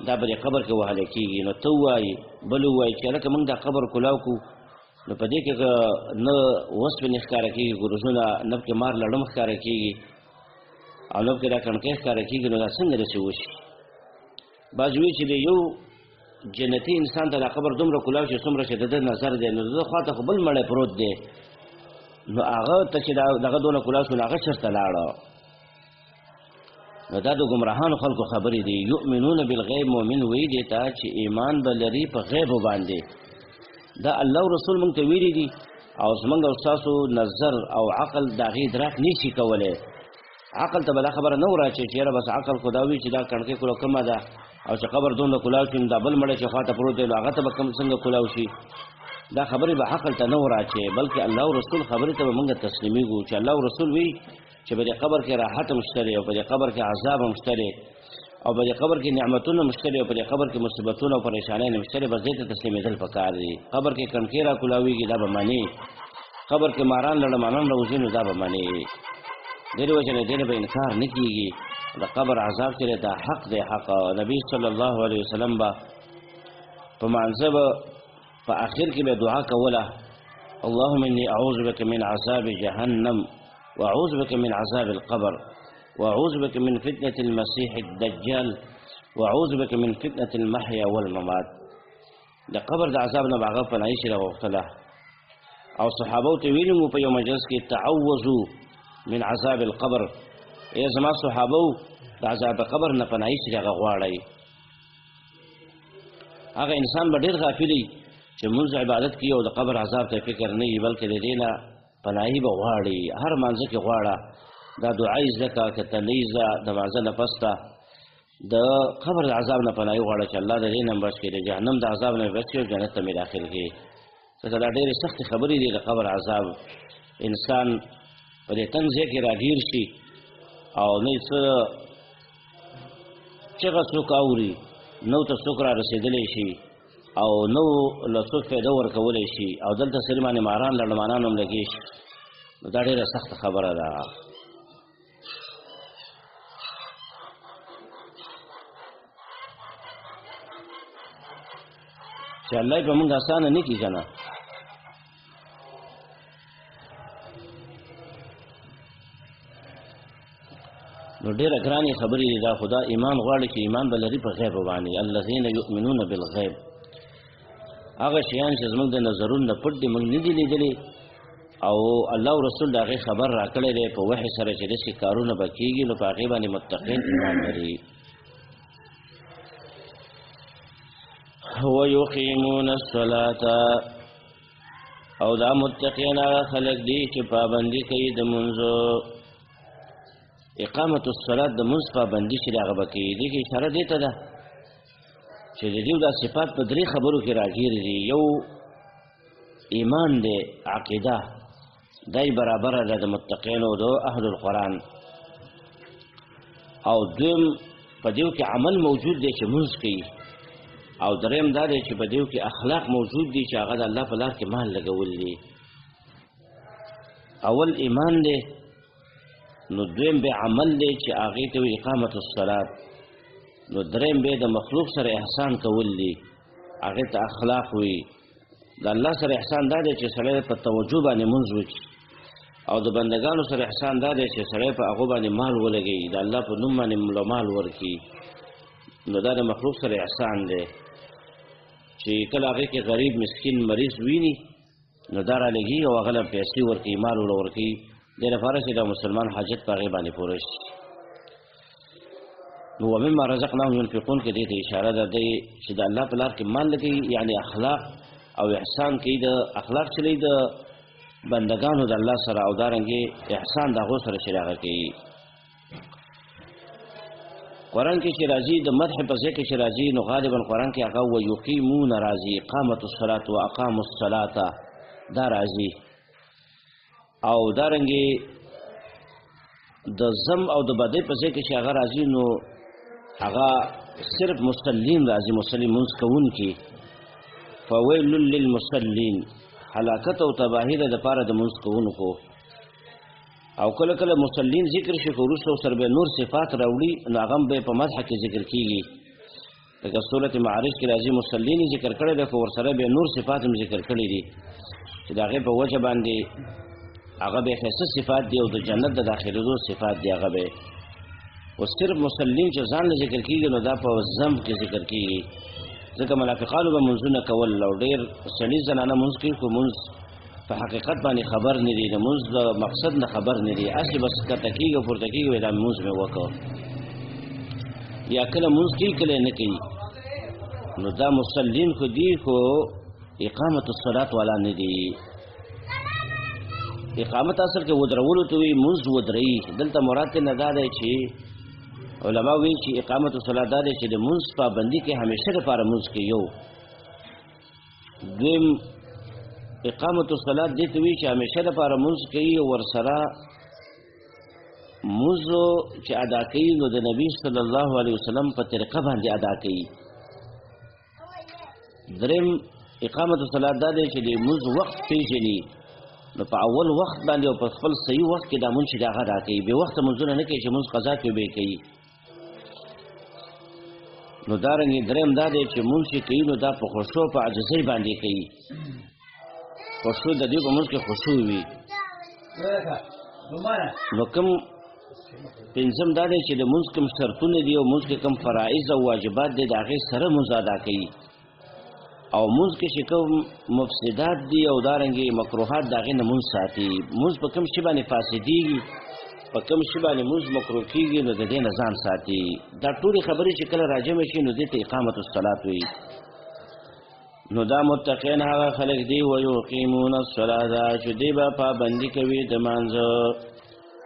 دا به قبر کې وهل کېږي نو ته وایي بل وایي چې لکه موږ دا قبر کلاو کو نو په دې کې نه وسب نه ښکاره کېږي ګرځونه نه کې مار لړم ښکاره کېږي او نو کې دا کڼکې ښکاره کېږي نو دا څنګه داسې وشي بعض وایي چې د یو جنتی انسان ته دا قبر دومره کلاو چې څومره چې د ده نظر دی نو د ده خوا ته خو بل مړی پروت دی نو هغه ته چې دغه دونه کلاو شو نو هغه چېرته لاړه نو دا د ګمراهانو خلکو خبرې دي یؤمنون بالغیب مؤمن وایي دې ته چې ایمان به لري په غیبو باندې دا الله رسول موږ ته ویلي دي او زموږ او ستاسو نظر او عقل د هغې ادراک نشي کولی عقل ته به دا خبره نه وراچي چې یاره بس عقل خو دا وي چې دا کڼکې کلو کمه ده او چې قبر دومره کلاو شي نو دا بل مړی چې خوا ته پروت دی نو هغه ته به کم څنګه کلاو شي دا خبرې به عقل ته نه وراچي بلکې الله رسول خبرې ته به موږ تسلیمیږو چې الله رسول وي چې په دې قبر کې راحت هم شته دی او په دې قبر کې عذاب هم شته دی او په دې قبر کې نعمتونه هم شته دی او په دې قبر کې مصیبتونه او پریشانۍ هم شته دی بس دې ته تسلیمېدل پکار دي قبر کې کڼکې را کولاویږي دا به مني قبر کې ماران لړمانان راوځي نو دا به مني دې وجه نه دې به انکار نه کېږي د قبر عذاب چې دا حق دی حق نبی صلی الله علیه وسلم به په مانځه به په آخر کې به دعا کوله اللهم انی اعوذ بک من عذاب جهنم واعوذ بک من عذاب القبر واعوذ بک من فتنة المسيح الدجال واعوذ بک من فتنة المحيا والممات د قبر د عذاب نه هغه پناهي شي راغوښتله او صحابو ته ویلي مو په یو مجلس کې تعوذوا من عذاب القبر ای زما صحابو د عذاب قبر نه پناهي شي هغه غواړئ هغه انسان به ډېر غافلي چې مونږ عبادت کوي او د قبر عذاب ته فکر نه وي بلکې د دې نه پناهي به غواړي هر مانځه کې غواړه دا دعای زده که کتنۍ زده د مانځه نه پسته د قبر د عذاب نه پناهي غواړه چې الله د دې نه بچ کړي د جهنم د عذاب نه بچ کړي او جنت ته مې داخل کړي ځکه دا ډېرې سختې خبرې دي د قبر عذاب انسان په دې تنګ ځای کې راګیر شي او نه څه چغه څوک اوري نو ته څوک را رسېدلی شي او نو له څوک فایده ورکولی شي او دلته سړي باندې ماران لړمانان هم لګې شي نو دا ډېره سخته خبره ده چې الله یې په موږ اسانه نه کړي که نه نو ډېره ګرانې خبرې دي دا خو دا ایمان غواړي چې ایمان به لري په غیب باندې الذین یؤمنون بالغیب هغه شیان چې زموږ د نظرونو نه پټ دي موږ نه دي لیدلي او الله او رسول د هغې خبر راکړی دی په وحي سره چې داسې کارونه به کېږي نو په هغې باندې متقین ایمان لري ویقیمون الصلاة او دا متقین هغه خلک دي چې پابندي کوي د منځو اقامت الصلاة د منځ پابندي چې د هغه به کوي دې کې اشاره دې ته ده چې د دې دا صفات په درې خبرو کې راګیر دي یو ایمان دی عقیده دای برابره ده د متقینو د اهل القرآن او دویم په دیو کې عمل موجود دی چې منځ کوي او دریم دا دی چې په دیو کې اخلاق موجود دي چې هغه د الله په لار کې مال لګول دي اول ایمان دی نو دویم به عمل دی چې هغې ته وي اقامت الصلاة نو دریم به د مخلوق سره احسان کول دي هغې ته اخلاق وي د الله سره احسان دا دی چې سړی په توجه باندې مونځ وکړي او د بندګانو سره احسان دا دی چې سړی په هغو باندې مال ولګوي د الله په نوم باندې مال ورکړي نو دا د مخلوق سره احسان دی چې کله هغې کې غریب مسکین مریض ویني نو دا رالګي او هغه له پیسې ورکوي مال ورله ورکوي دې لپاره چې د مسلمان حاجت په هغې باندې پوره شي نو ومما رزقناهم ينفقون کې دې ته اشاره ده دی چې د الله په لار کې مال لګوي یعنې اخلاق او احسان کوي د اخلاق چلی د بندگانو د الله سره او دارنګې احسان د هغو سره چې هغه کوي قرآن کې چې راځي د مدح په ځای کې چې راځي نو غالبا قرآن کې هغه ویقیمون راځي اقامت الصلاة و اقاموا الصلاة دا راځي او دارنګې د زم او د بدۍ په ځای کې چې هغه راځي نو هغه صرف مصلین راځي، مصلین مونځ کوونکي. فویل للمصلین، هلاکت او تباهي ده دپاره د مونځ کوونکو. او کله کله مصلین ذکر شي خو وروسته ورسره به نور صفات راوړي نو هغه هم به په مدح کې ذکر کېږي. لکه سورت معارج کې راځي مصلین یې ذکر کړی دی خو ورسره به نور صفات هم ذکر کړي دي چې د هغې په وجه باندې هغه به ښایسته صفات دي او د جنت د داخلېدو صفات دي هغه به. او صرف مسلم چې ځان له ذکر کېږي نو دا په ذم کې ذکر کېږي، ځکه منافقانو به منځونه کول او ډېر سړي زنانه منځ کوي خو منځ په حقیقت باندې خبر نه دي، د منځ د مقصد نه خبر نه دي، هسې بس کته کېږي او پورته کېږي وایي دا منځ مې وکړ، یا کله منځ کوي کله یې نه کوي. نو دا مسلین خو دي خو اقامت الصلاة والا نه دي. اقامت اصل کې ودرولو ته وي، منځ ودرئ. دلته مراد نه دا دی چې علما وایي چې اقامت الصلاة دا دی چې د منځ پابندي کې همیشه لپاره منځ کې یو. دویم اقامت الصلاة دې ته وایي چې همیشه لپاره منځ کوي او ورسره منځ چې ادا کوي نو د نبي صلی الله علیه وسلم په طریقه باندې ادا کوي. دریم اقامت الصلاة دا دی چې د منځ وخت پیژني نو په اول وخت باندې او په خپل صحیح وخت کې دا منځ چې هغه ادا کوي، بې وخته منځونه نه کوي چې منځ قضا کوي به کوي. نو دارنګې دریم دا دی چې منځ چې کوي نو دا په خشوع په عاجزۍ باندې کوي، خشوع د دې په منځ کې خشوع وي. نو کوم پنځم دا دی چې د منځ کوم شرطونه دي او منځ کې کوم فرایض او واجبات دي د هغې سره منځ ادا کوي، او منځ کې چې کوم مفسدات دي او دارنګې مکروهات د هغې نه منځ ساتي. منځ په کوم شي باندې فاسدېږي، په کوم شي باندې منځ مکروه کېږي نو د دې نه ځان ساتي. دا ټولې خبرې چې کله راجمع شي نو دې ته اقامت الصلاة وایي. نو دا متقین هغه خلک دي ویقیمون الصلاة چې دوی به پابندي کوي د مانځه،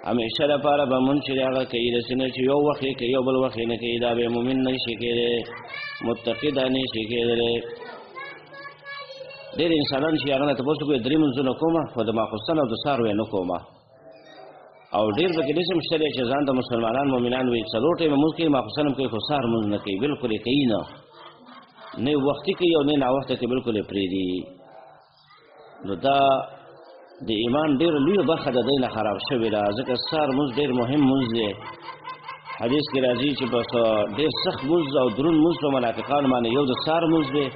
همیشه لپاره به مونځ چې هغه کوي، داسې نه چې یو وخت یې کوي یو بل وخت یې نه کوي، دا به مؤمن نه شي کېدی، متقي دا نه شي کېدلی. ډېر انسانان چې هغه نه تپوس کوي درې منځونه کومه خو د ماخوستن او د سهار وی نه کومه، او ډېر پکې داسې هم شته دی چې ځان د مسلمانان مؤمنان وایي څلور ټیمه مونځ کوي ماخوستن هم کوي خو سهار مونځ نه کوي، بلکل یې کوي نه، نه وختي کوي او نه ناوخته کوي، بلکل یې پرېږدي. نو دا د ایمان ډېره لویه برخه د دی نه خراب شوې ده، ځکه سهار مونځ ډېر مهم مونځ دی. حدیث کې راځي چې بس ډېر سخت مونځ او دروند مونځ په منافقانو باندې یو د سهار مونځ دی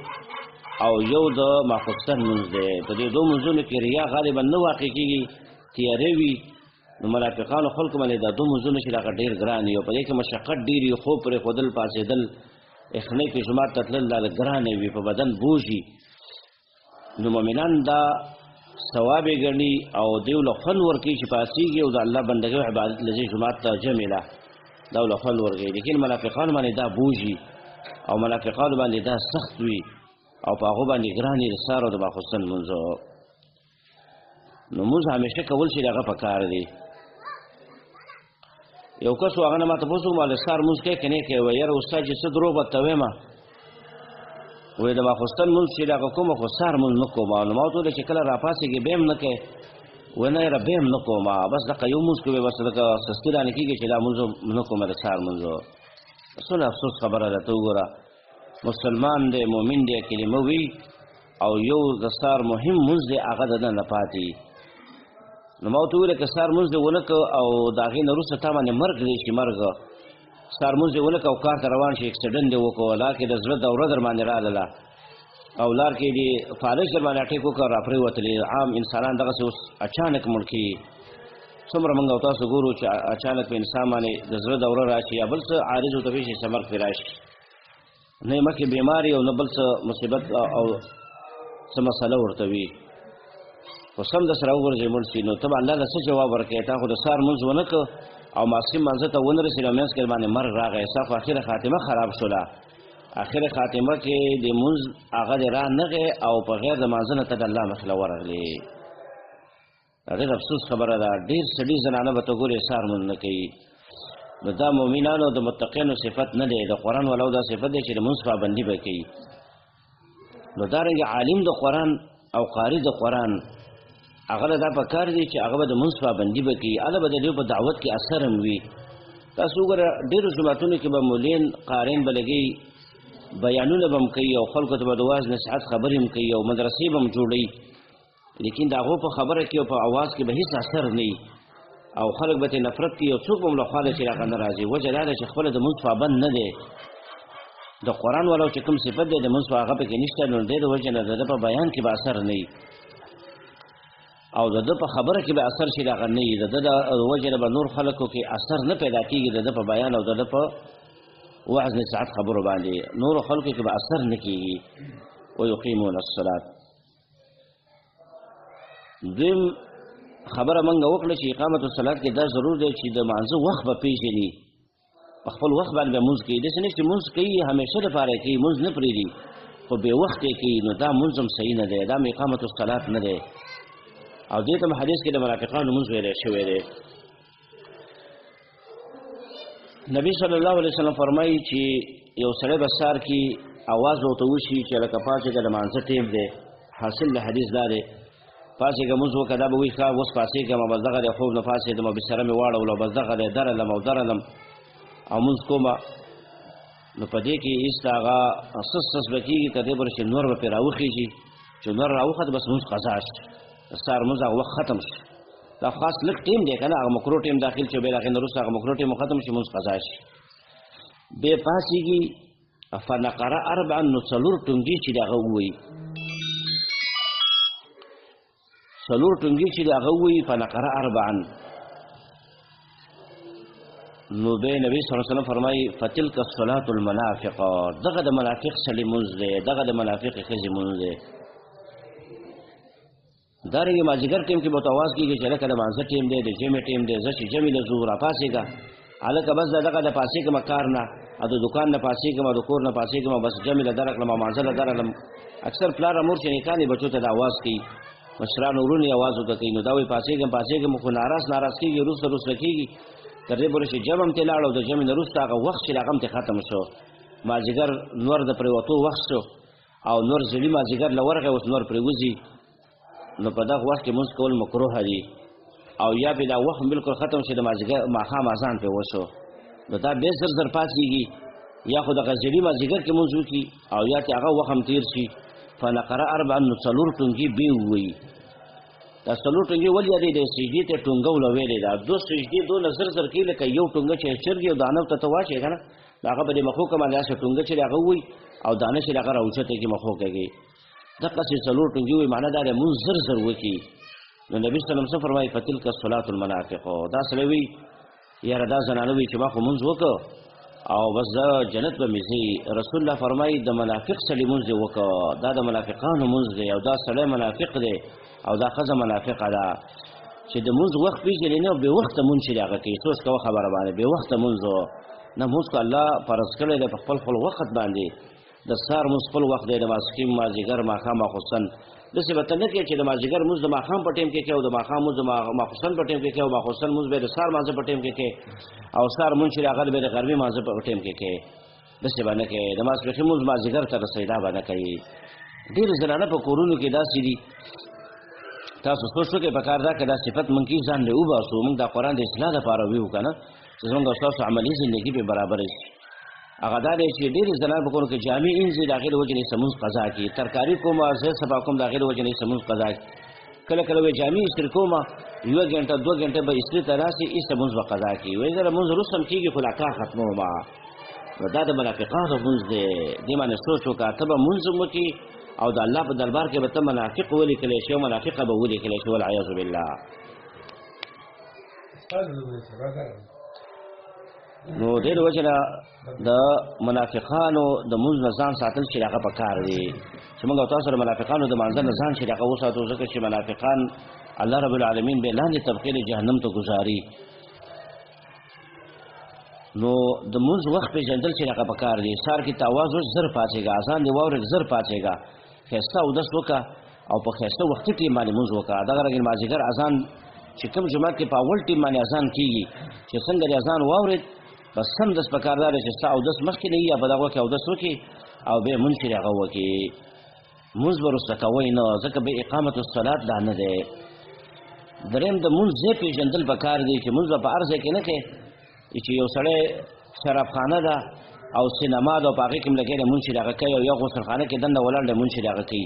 او یو د ماخوستن مونځ دی. په دې دوه مونځونو کې ریا غالبا نه واقع کېږي، تیارې وي. نو منافقانو خلکو باندې دا دوه مونځونه چې هغه ډېر ګران وي او په دې کې مشقت ډېر وي، خوب پرېښودل، پاڅېدل، اخنۍ کې جومات ته تلل دا ګرانې وي، په بدن بوج وي. نو مؤمنان دا ثواب یې ګڼي او دوی له خوند ورکوي چې پاڅېږي او د الله بندګۍ او عبادت له ځای جومات ته جمع ده، دا له خوند ورکوي. لیکن منافقانو باندې دا بوج وي او منافقانو باندې دا سخت وي او په هغو باندې ګران یې د سهار او د ماخوستن لمونځ. نو لمونځ همیشه کول چې د هغه په کار دی. یو کس و هغه نه ما تپوس وکړم د سهار لمونځ کوې که نه کوې؟ وایي یاره استاد چې څه دروغ به ته ویمه، وایي د ماخوستن لمونځ چې د هغه کومه خو سهار لمونځ نه کومه. نو ما ورته وویل چې کله راپاڅېږې بیا هم نه کوې؟ وایي نه یاره بیا هم نه کومه، بس دغه یو لمونځ کوې، بس لکه سستي رانه کېږي چې دا لمونځ نه کومه د سهار لمونځ. څونه افسوس خبره ده. ته وګوره مسلمان دی، مؤمن دی، کلمه وي او یو د سهار مهم لمونځ دی هغه د نه نه پاتې. نو ما ورته وویل که سهار لمونځ دې ونه کړه او د هغې نه وروسته تا باندې مرګ دی شي، مرګ سهار لمونځ دې ونه کړه او کار ته روان شي، اکسیډنټ دې وکړو، لار کې د زړه دوره در باندې راغله او لار کې دې فالج در باندې اټیک وکړه، راپرېوتلې. عام انسانان دغسې اوس اچانک مړ کېږي. څومره موږ او تاسو ګورو چې اچانک په انسان باندې د زړه دوره راشي یا بل څه عارض ورته پېښ شي چې مرګ پرې راشي، نه یې مخکې بیماري او نه بل څه مصیبت او څه مسله ورته وي، خو سم د سره وګرځې مړ شي. نو ته به الله له څه جواب ورکوې؟ تا خو د سهار لمونځ ونه کړه او ماسپښین لمانځه ته ونه رسېد او منځ کې باندې مرګ راغی، ستا خو اخره خاتمه خراب شوله. اخره خاتمه کې د لمونځ هغه دې را نغې او په غیر د لمانځه نه ته د الله مخې له ورغلې. ډېر افسوس خبره ده. ډېر سړي زنانه به ته ګورې سهار لمونځ نه کوي. نو دا مؤمنانو د متقینو صفت نه دی، د قرآن والاو دا صفت دی چې د لمونځ پابندي به کوي. نو دارنګې عالم د قرآن او قاري د قرآن هغه دا پکار دی چې هغه به د مونځ پابندي به کوي، هله به د دې په دعوت کې اثر هم وي. تاسو وګوره ډېرو جوماتونو کې به مولین قارین به لګوي، بیانونه به هم کوي او خلکو ته به د واعظ نصیحت خبرې هم کوي او مدرسې به هم جوړوي، لیکن د هغو په خبره کې او په اواز کې به هېڅ اثر نه وي او خلک به ترې نفرت کوي او څوک به هم له خوا د چې راغه نه راځي. وجه دا ده چې خپله د مونځ پابند نه دی. د قرآن والاو چې کوم صفت دی د مونځ په هغه پکې نشته، نو دې د وجې نه د ده په بیان کې به اثر نه وي او د ده په خبره کې به اثر شي راغه نه وي. د ده د وجې نه به نور خلکو کې اثر نه پیدا کېږي د ده په بیان او د ده په وعظ نصیحت خبرو باندې، نورو خلکو کې به اثر نه کېږي. ویقیمون الصلاة. دویم خبره موږ وکړه چې اقامت الصلاة کې دا ضرور دی چې د مانځه وخت به پېژني، په خپل وخت باندې به مونځ کوي. داسې نه چې مونځ کوي همیشه دپاره کوي، مونځ نه پرېږدي خو بې وخت یې کوي، نو دا مونځ هم صحیح نه دی، دا هم اقامت الصلاة نه دی. او دې ته هم حدیث کې د منافقانو مونځ ویلی شوی دی. نبی صلی الله علیه وسلم فرمایي چې یو سړی به سهار کې اواز ورته وشي چې لکه پاڅېږه د مانځه ټیم دی. حاصل د حدیث دا دی پاڅېږه مونځ وکړه، دا به وایي ښه اوس پاڅېږم بس دغه دی خوب نه پاڅېدم او بستره مې واړولو بس دغه دی درلم او درلم او مونځ کومه، نو په دې کې هېڅ هغه سس سس به کېږي تر دې پورې چې نور به پرې راوخېږي، چې نور راوخت بس مونځ قضا شي، د سهار مونځ هغه وخت ختم شي. دا خاص لږ ټیم دی که نه، هغه مکرو ټیم داخل شي بیا د هغې نه وروسته هغه مکرو ټیم ختم شي مونځ قضا شي. بیا پاڅېږي فنقره اربعا، نو څلور ټونګي چې د هغه ووایي، څلور ټونګي چې د هغه ووایي فنقره اربعا، نو بیا نبی صلی الله علیه وسلم فرمایي فتلک الصلاة المنافق، دغه د منافق سړي مونځ دی، دغه د منافقې ښځې مونځ دی. دارنګې مازدیګر ټیم کې به ورته اواز کېږي چې هلکه د مانځه ټیم دی، د جمعې ټیم دی، زه چې جمعې له ځو راپاڅېږه، هلکه بس دغه د پاڅېږم کار نه او د دوکان نه پاڅېږم او د کور نه پاڅېږم بس جمعې له درکړم او مانځه له درغلم. اکثر پلار او مور چې نیکان یې بچو ته د اواز کوي، مشرانو وروڼو یې اواز ورته کوي، نو دا وایي پاڅېږم خو ناراض کېږي، وروسته کېږي تر دې پورې چې جمع هم ترې لاړ او د جمعې نه وروسته هغه وخت چې هغه هم ترې ختم شو، مازدیګر نور د پرېوتو وخت شو او نور زړي مازدیګر له ورغی اوس نور پرې وځي، نو په دغه وخت کې مونځ کول مکروه دي. او یا پې دا وخت بلکل ختم شي د ماښام اذان پرې وشو، نو دا بیا زر پاڅېږي یا خو دغه زړي مازدیګر کې مونځ وکړي او یا چې هغه وخت هم تېر شي. فنقره اربعا، نو څلور ټونګي بیا ووایي. دا څلور ټونګې ولې یادې دی؟ سجدې ته ټونګه ویلې ده. دو سجدې دونه زر کوي لکه یو ټونګه چې چرګې او دانه ته واچوې که نه، د هغه به د مخو که باندې داسې ټونګه چې هغه ووایي او دانه چې هغه راوچته کړي مخو کوي، دقسې څلور ټونګې ووایي، معنا دا دی مونځ زر وکړي. نو نبي صلی الله علیه وسلم فرمایي فتلک الصلاة المنافق. دا سړی وایي یاره دا زنانه وایي چې ما خو مونځ وکړه او بس زه جنت به مې ځي. رسول الله فرمایي د منافق سړي مونځ دې وکړه، دا د منافقانو مونځ دی او دا سړی منافق دی او دا ښځه منافقه ده چې د مونځ وخت پېژني نه او بې وخته مونځ چې د هغه کوي. سوچ کوه خبره باندې بې وخته مونځ نه، مونځ خو الله فرض کړی دی په خپل وخت باندې. د سهار مونځ خپل وخت دی، د ماسپښین مازدیګر ماښام ماخوستن. داسې به ته نه کوې چې د مازدیګر مونځ د ماښام په ټیم کې کوې او د ماښام مونځ د ماخوستن په ټیم کې کوې او ماخوستن مونځ به د سهار مانځه په ټیم کې کوې او سهار مونځ چې هغه به د غرمې مانځه په ټیم کې کوې. داسې به نه کوې. د ماسپښین مونځ مازدیګر ته رسوي، دا به نه کوي. ډېرې زنانه په کورونو کې داسې دي. تاسو سوچ وکړئ په کار دا که دا صفت مونږ کې ځان له وباسو، مونږ دا قرآن د اصلاح دپاره ویو که نه چې زمونږ او ستاسو عملي زندګي پرې برابره شي. هغه دا دی چې ډېرې زنانې په کورو کې جامې انځي، د هغې د وجې نه یې مونځ قضا کړي. ترکاري کومه زه صفا کوم، د هغې د وجې نه یې مونځ قضا کړي. کله کله وایي جامې استري کومه، 1 ګنټه 2 ګنټه به استري ته راسي، ایسته مونځ به قضا کړي. وایي زه د مونځ وروسته هم کېږي خو لا کار ختمومه. نو دا د منافقانو مونځ دی. دې باندې سوچ وکړه، ته به مونځ هم وکړي او د الله په دربار کې به ته منافق ولیکلی شي او منافقه به ولیکلی شي، والعیاذ بالله. نو دې د وجې نه د منافقانو د مونځ نه ځان ساتل چې هغه پکار دی چې موږ او تاسو د منافقانو د مانځه نه ځان چې هغه وساتو، ځکه چې منافقان الله رب العالمین به لاندې طبقې د جهنم ته ګزاري. نو د مونځ وخت پېژندل چې هغه پکار دی. سهار کې ته اواز وش زر پاڅېږه، اذان دې واورېد زر پاڅېږه، ښایسته اودس وکړه او په ښایسته وختي ټیم باندې مونځ وکړه. دغه رنګې مازدیګر اذان چې کوم جومات کې په اول ټیم باندې اذان کېږي چې څنګه د اذان واورېد بس سمدس پکار دا دی چې ستا اودس مخکې نه وي یا په دغه وخت کې اودس وکړي او بیا مونځ چې هغه وکړي. مونځ به وروسته کوئ نه، ځکه بیا اقامت الصلات دا نه دی. دریم د مونځ ځای پېژندل پکار دی چې مونځ به په هر ځای کې نه کوې چې یو سړی شرابخانه ده او سینما ده او په هغې کې هم لګی دی مونځ چې د هغه کوي او یا غسلخانه کې دننه ولاړ دی مونځ چې د هغه کوي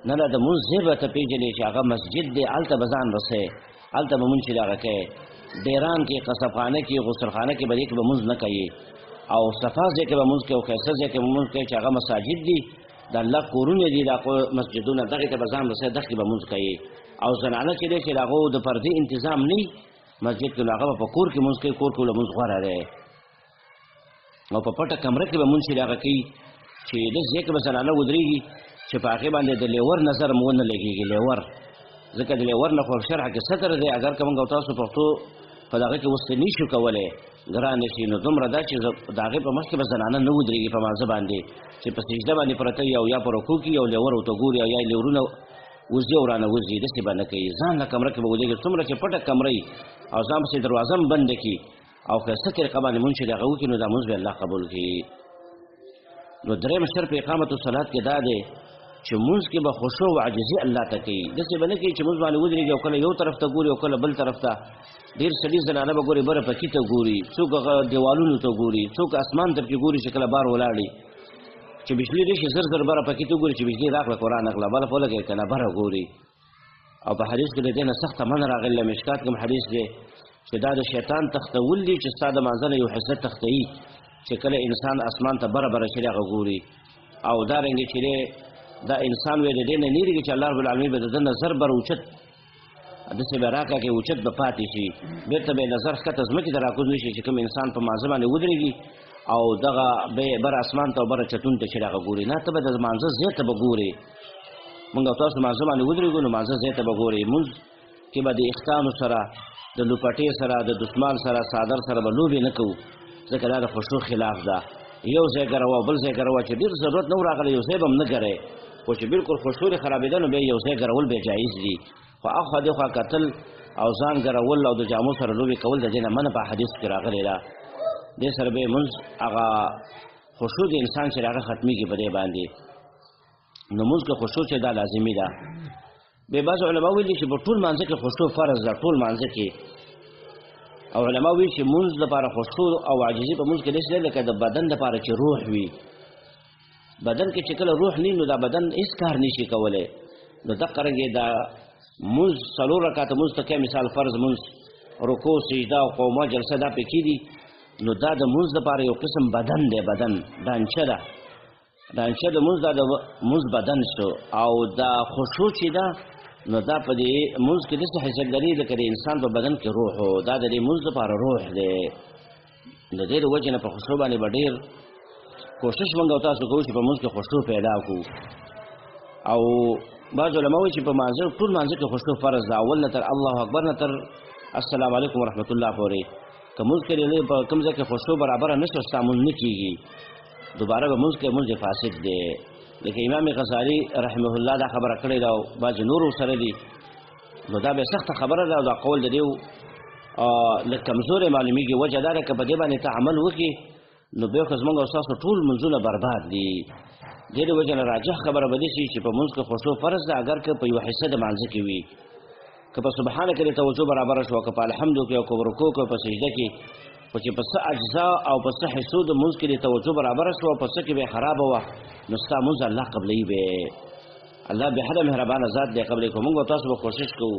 نه نه د مونځ ځای به ته پېژنې چې هغه مسجد دی هلته به ځان رسوې هلته به مونځ چې د هغه کوې ډیران کې قصبخانه کې غسلخانه کې به دې کې به مونځ نه کوي او صفا ځای کې به مونځ کوي او ښایسته ځای کې به مونځ کوي چې هغه مساجد دي د الله کورونه دي دا مسجدونه دغې ته به ځان رسوي دغې کې به مونځ کوي او زنانه چې دی چې د هغو د پردې انتظام نه وي مسجد کې نو هغه به په کور کې مونځ کوي کور کې له مونځ غوره دی او په پټه کمره کې به مونځ چې د هغه کوي چې داسې ځای کې به زنانه ودرېږي چې په هغې باندې د لیور نظر هم ونه لګېږي لیور ځکه د لیور نه خو شرع کې ستر دی اگر که موږ او تاسو پښتو په دغه کې اوس نه شو کولی ګرانې شي نو دومره دا چې د هغې په مخ کې به زنانه نه ودرېږي په مازه باندې چې په سجده باندې پرته وي او یا په رکوع کې یو لیور ورته ګوري او یا لیورونه وزي او رانه وزي داسې به نه کوي ځان له کمره کې به ودرېږي څومره چې پټه کمره وي او ځان پسې دروازه هم بنده کړي او ښایسته طریقه باندې مونځ چې د هغه وکړي نو دا مونځ به الله قبول کړي نو درېیم شرط په اقامت الصلات کې دا دی چې مونځ کې به خشوع او عاجزي الله ته کوي داسې به نه کوي چې مونځ باندې ودرېږي او کله یو طرف ته ګوري او کله بل طرف ته ډېر سړي زنانه به ګوري بره پکي ته ګوري څوک هغه دیوالونو ته ګوري څوک اسمان ته پکې ګوري چې کله بار ولاړي چې بجلي راشي زر زر بره پکې ته ګوري چې بجلي راکړه قرآن اخله بله خو لګوي که نه بره ګوري او په حدیث کې د دې نه سخته منع راغلې مشکات کې هم حدیث دی چې دا د شیطان تختول دي چې ستا د مانځه نه یو حصه تختوي چې کله انسان اسمان ته بره بره چې هغه ګوري او دارنګې چې دا انسان وی د دې نه نیریږي چې الله رب العالمین به د ده نظر بر اوچت داسې به راکړه کې اوچت به پاتې شي بېرته به یې نظر ښکته ځمکې ته راکوز نه شي چې کوم انسان په مانځه باندې ودرېږي او دغه به یې بر اسمان ته او بره چتون ته چې هغه ګوري نه ته به د مانځه ځای ته به ګورې مونږ او تاسو مانځه باندې ودرېږو نو مانځه ځای ته به ګورې مونځ کې به د اختانو سره د لوپټې سره د دسمال سره څادر سره به لوبې نه کوو ځکه دا د خشوع خلاف ده یو ځای ګروه بل ځای ګروه چې ډېر ضرورت نه راغلی یو ځای به هم نه ګرئ خو چې بلکل خشوع یې خرابېده نو بیا یو ځای ګرول بیا جایز دي خو اخوا دېخوا کتل او ځان ګرول او د جامو سره لوبې کول د دې نه منع په حدیث کې راغلی ده دې سره به یې مونځ هغه خشوع د انسان چې هغه ختمېږي په دې باندې نو مونځ کې خشوع چې دا لازمي ده بې بعض علما ویلي چې په ټول مانځه کې خشوع فرض ده ټول مانځه کې او علما وایي چې مونځ لپاره خشوع او عاجزي په مونځ کې داسې دی لکه د بدن لپاره چې روح وي بدن کې چې کله روح نه نو دا بدن هېڅ کار نه شي کولی نو دقه رنګې دا مونځ څلور رکعته مونځ ته کوي مثال فرض مونځ رکوع سجده او قومه جلسه دا پکې دي نو دا د مونځ لپاره یو قسم بدن دی بدن دانچه ده دانچه د مونځ دا د مونځ بدن شو او دا خشوع چې ده نو دا په دې مونځ کې داسې حیثیت لري لکه د انسان په بدن کې روح و دا د دې مونځ لپاره روح دی د دې د وجې نه په خشوع باندې به ډېر کوشش موږ او تاسو کوو چې په مونځ کې خشوع پیدا کړو او بعض علما وایي چې په مانځه ټول مانځه کې خشوع فرض ده اول نه تر الله اکبر نه تر السلام علیکم ورحمت الله پورې که مونځ کې په کوم ځای کې خشوع برابره نه شي ستا مونځ نه کېږي دوباره به مونځ کې مونځ فاسد دی لکه امام غزالي رحمه الله دا خبره کړې ده او بعضې نورو سره دي نو دا بیا سخته خبره ده او دا قول د دې لږ کمزوری معلومېږي وجه دا ده که په دې باندې ته عمل وکړي نو بیا خو زموږ او ستاسو ټول منځونه برباد دي دې د وجې نه راجح خبره به دې شي چې په منځ کې خشوع فرض ده اگر که په یوه حصه د مانځه کې وي که په سبحانه کې د توجه برابره شوه که په الحمدو کې او که په رکوع کې او په سجده کې خو چې په څه اجزا او په څه حصو د مونځ کې د توجه برابره شوه په څه کې به یې خرابه وه نو ستا مونځ الله قبلوي به الله بېحده مهربانه ذات دی قبلوي کوو موږ به تاسو به کوشش کوو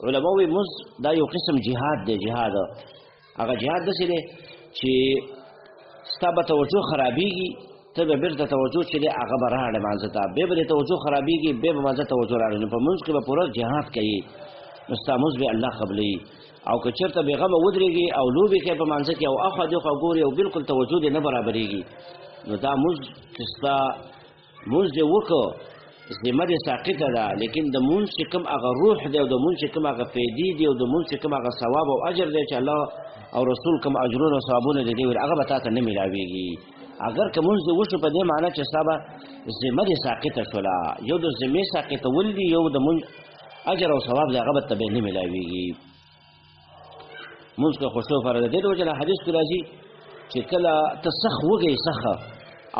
علما وایي مونځ دا یو قسم جهاد دی جهاد هغه جهاد داسې دی چې ستا به توجه خرابېږي ته به بېرته توجه چې دی هغه به راړې مانځه ته بیا به د توجه خرابېږي بیا به مانځه توجه راړې نو په مونځ کې به پوره جهاد کوي نو ستا مونځ به الله قبلوي او که چېرته بېغمه ودرېږي او لوبې کوي په مانځه کې او اخوا دېخوا ګوري او بلکل توجه دې نه برابرېږي نو دا مونځ چې ستا مونځ دې وکړه ذمه دې ساقطه ده لیکن د مونځ چې کوم هغه روح دی او د مونځ چې کوم هغه فایدې دي او د مونځ چې کوم هغه ثواب او اجر دی چې الله او رسول کوم اجرونه او ثوابونه دې ویل هغه به تا ته نه میلاوېږي اگر که مونځ دې وشو په دې معنی چې ستا به ذمه دې ساقطه شوله یو د ذمې ساقطول دي یو د مونځ اجر او ثواب دی هغه به ته به نه میلاوېږي مونځ کې خشوع فرض ده دې د وجې نه حدیث کې راځي چې کله ته سخ وږی سخه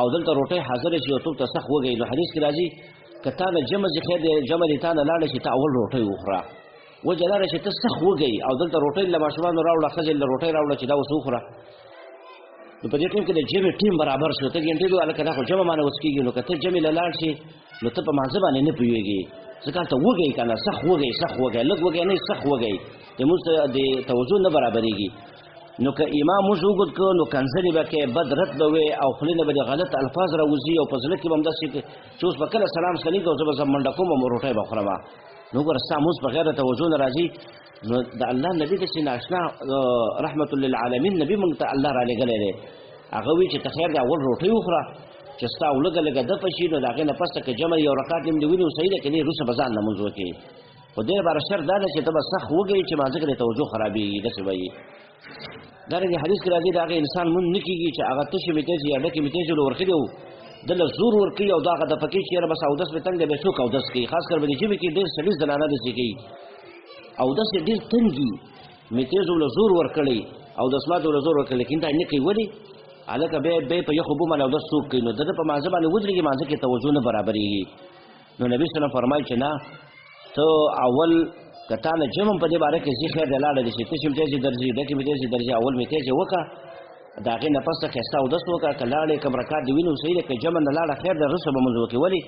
او دلته روټۍ حاضره شي او ته ته سخ وږی نو حدیث کې راځي که تا نه جمع چې خیر دی جمع دې تا نه لاړه چې ته اول روټۍ وخوره وجه دا ده چې ته سخت وږی او دلته روټۍ له ماشومانو راوړه ښځې له روټۍ راوړه چې دا اوس وخوره نو په دې ټیم کې د جمع ټیم برابر شو ته ګنټې دوه هلکه دا خو جمع مانه اوس کېږي نو که ته جمع له لاړ شي نو ته په مانځه باندې نه پوهېږي ځکه هلته وږی که نه سخت وږی لږ وږی نه سخت وږی د مونځ د توجه نه برابرېږي نو که امام موږ وګد کړو نو کنځلې به کوې بد رد به وې او خولې نه به د غلط الفاظ راوځي او په زړه کې به همداسې چې اوس به کله سلام سلیږي او زه به زه منډه کوم او روټۍ به خورم نو ګوره ستا مونځ بغیر د توجه نه راځي نو د الله نبي داسې ناشنا رحمت للعالمین نبي موږ ته الله رالېږلی دی هغه وایي چې ته خیر دی اول روټۍ وخوره چې ستا او لږه لږه دفه شي نو د هغې نه پس ته که جمع یو رکعت هم دې ونیو صحیح ده که نه وروسته به ځان لمونځ وکړې خو دې لپاره شرط دا ده چې ته به سخت وږی چې مانځه کې د توجه خرابېږي داسې به وي دارنګه حدیث کې راځي د هغه انسان مونږ نه کېږي چې هغه تشې میتیزې یا ډکې میتیزې له ورکړي او ده له زور ورکوي او دا هغه دفه کوي چې یاره بس اودس مې تنګ دی بیا څوک اودس کوي خاص کر به د ژمي کې ډېر سړي زنانه داسې کوي اودس یې ډېر تنګي میتیزو له زور ورکړی اودسماتو له زور ورکړی لیکن دا یې نه کوي ولې هلکه بیا په یخو اوبو باندې اودس څوک کوي نو د ده په مانځه باندې ودرېږي مانځه کې توجه نه برابرېږي نو نبي صلی فرمایي چې نه ته اول که تا نه جمع په دې باره کې ځي خیر دی لاړه دې چې تشې میتیزې درځي ډکې میتیزې درځي اول میتیزې وکړه د هغې نه پس ته ښایسته اودس وکړه که لاړې کم رکعت دې وینو صحیح دی که جمع نه لاړه خیر دی وروسته به مونځ وکړي ولې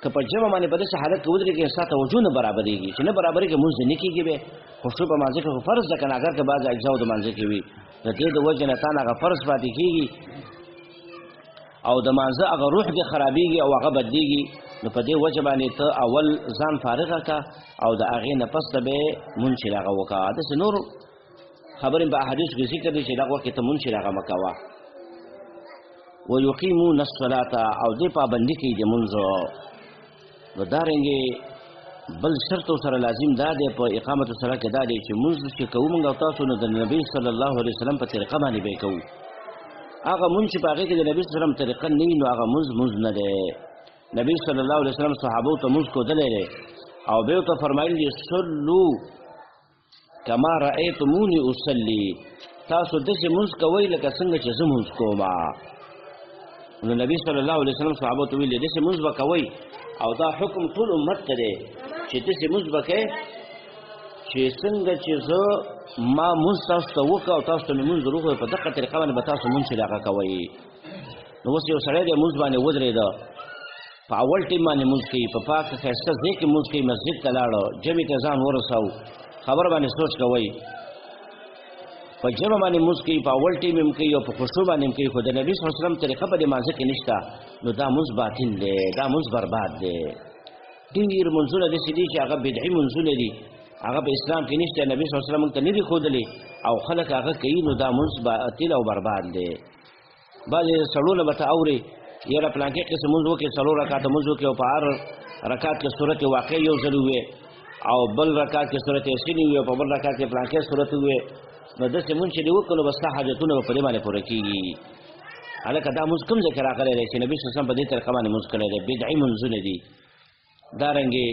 که په جمع باندې په داسې حالت کې ودرېږي ستا توجه نه برابرېږي چې نه برابرېږي مونځ دې نه کېږي بیا خشوع په مانځه کې خو فرض ده که نه اګر که بعض اجزاو د مانځه کې وي د دې د وجې نه تا نه هغه فرض پاتې کېږي او د مانځه هغه روح دې خرابېږي او هغه بدلېږي نو په دې وجه باندې ته اول ځان فارغه که او د هغې نه پس ته به یې مونځ چې هغه وکړه داسې نور خبرې په احادیثو کې ذکر دی چې دغه وخت کې ته مونځ چې هغه مه کوه ویقیمون الصلاة او دې پابندي کوي د مونځو نو دارنګې بل شرط سره لازم دا دی په اقامت الصلاة کې دا دی چې مونځ چې کوو موږ او تاسو نو د نبي صلی الله علیه وسلم په طریقه باندې به یې کوو هغه مونځ چې په هغې کې د نبي صلی الله علیه وسلم طریقه نه وي نو هغه مونځ نه دی نبی صلی الله علیه وسلم صحابو ته مونځ ښودلی دی او بیا ورته فرمایلي دي صلو کما رأیتموني اصلي تاسو داسې مونځ کوئ لکه څنګه چې زه مونځ کوم نو نبی صلی الله علیه وسلم صحابو ته ویلي داسې مونځ به کوئ او دا حکم ټول امت ته دی چې داسې مونځ به کوئ چې څنګه چې زه ما مونځ تاسو ته وکړه او تاسو ته مې مونځ وروښود په دقه طریقه باندې به تاسو مونځ چې د هغه کوئ نو اوس یو سړی دی مونځ باندې ودرېده په اول ټیم باندې مونځ کوي په پاکه ښایسته ځای کې مونځ کوي مسجد ته لاړه جمعې ته ځان ورساو خبر باندې سوچ کوئ په جمع باندې مونځ کوي په اول ټیم هم کوي او په خشوع باندې هم کوي خو د نبي صلی الله علیه وسلم طریقه په دې مانځه کې نشته نو دا مونځ باطل دی دا مونځ برباد دی ډېر مونځونه داسې دي چې هغه بدعي مونځونه دي هغه په اسلام کې نشته نبي صلی الله علیه وسلم موږ ته نه دي ښودلي او خلک هغه کوي نو دا مونځ باطل او برباد دی بعضې سړونه به ته اورې یاره پلانکې قسم مونځ وکړې څلور رکعته مونځ وکړې او په هر رکعت کې صورت واقع یو ځل ووې او بل رکعت کې صورت یاسین ووې او په بل رکعت کې پلانکې صورت ووې نو داسې مونځ چې دې وکړو نو به ستا حاجتونه به په دې باندې پوره کېږي هلکه دا مونځ کوم ځای کې راغلی دی چې نبي صلی الله علیه وسلم په دې طریقه باندې مونځ کړی دی بدعي مونځونه دي دارنګې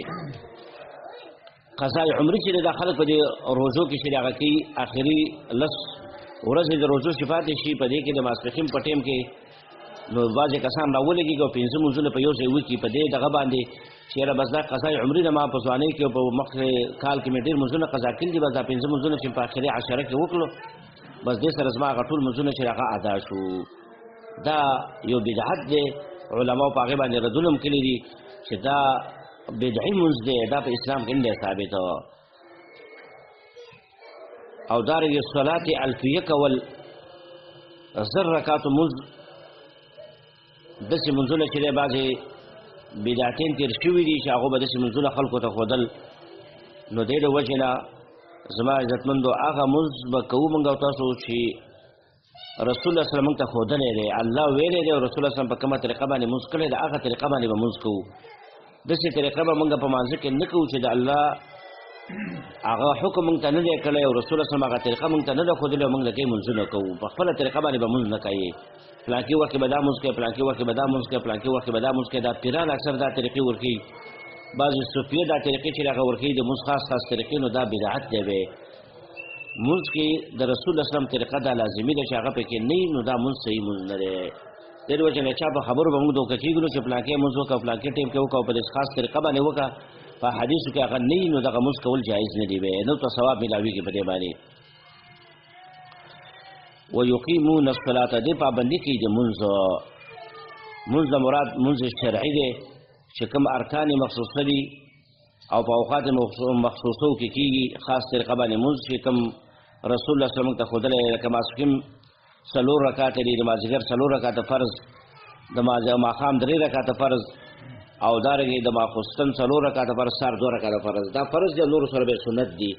قضای عمرې چې دی دا خلک په دې روژو کې چې هغه کوي آخري لس ورځې د روژو چې پاتې شي په دې کې د ماسپښین په ټیم کې نو بعضې کسان راولګېږي او پنځه مونځونه په یو ځای وکړي په دې دغه باندې چې یاره بس دا قضای عمرې نه ما په ځوانۍ کې او په مخکې کال کې مې ډېر مونځونه قضا کړي دي بس دا پنځه مونځونه چې په آخري عشره کې وکړو بس دې سره زما هغه ټول مونځونه چې هغه ادا شو دا یو بدعت دی علماو په هغې باندې ردونه هم کړي دي چې دا بدعي مونځ دی دا په اسلام کې نه دی ثابت او دارنګې صلات الفیه کول زر رکعاتو مونځ داسې مونځونه چې دی بعضې بدعتین تېر شوي دي چې هغو به داسې مونځونه خلکو ته ښودل نو دې د وجې نه زما عزتمندو هغه مونځ به کوو موږ او تاسو چې رسول الله صلی موږ ته ښودلی دی الله ویلی دی او رسول الله صلی په کومه طریقه باندې مونځ کړی د هغه طریقه باندې به مونځ کوو داسې طریقه به موږ په مانځه کې نه کوو چې د الله هغه حکم موږ ته نه دی کړی او رسول الله صلی هغه طریقه موږ ته نه ده ښودلې او موږ د دې مونځونه کوو په خپله طریقه باندې به مونځ نه کوي پلانکي وخت کې به دا مونځ کوي پلانکي وخت کې به دا مونځ کوي پلانکي وخت کې به دا مونځ کوي دا پیران اکثر دا طریقې ورکوي بعضې صوفیه دا طریقې چې هغه ورکوي د مونځ خاص طریقې نو دا بدعت دی بی مونځ کې د رسول الله صلی طریقه دا لازمي ده چې هغه پکې نه وي نو دا مونځ صحیح مونځ نه دی دې وجه نه چا په خبرو به موږ دوکه کېږو چې پلانکې مونځ وکړه پلانکې ټیم کې وکړه او په داسې خاص طریقه باندې وکړه په حدیثو کې هغه نه وي نو دغه مونځ کول جایز نه دي نو ته ثواب میلاویږي په دې باندې ویقیمون الصلاة دې پابندي کوي د مونځ مراد مونځ شرعي دی چې کوم ارکان مخصوصه دي او په اوقات مخصوصو کې کېږي خاص طریقه باندې مونځ چې کوم رسول الله صلی الله علیه وسلم ته ښودلی لکه ماسپښین 4 رکعاته دي د مازدیګر 4 رکعاته فرض د ماښام 3 رکعاته فرض او دارنګې د ماخوستن 4 رکعاته فرض سهار 2 رکعاته فرض دا فرض دي نورو سره به سنت دي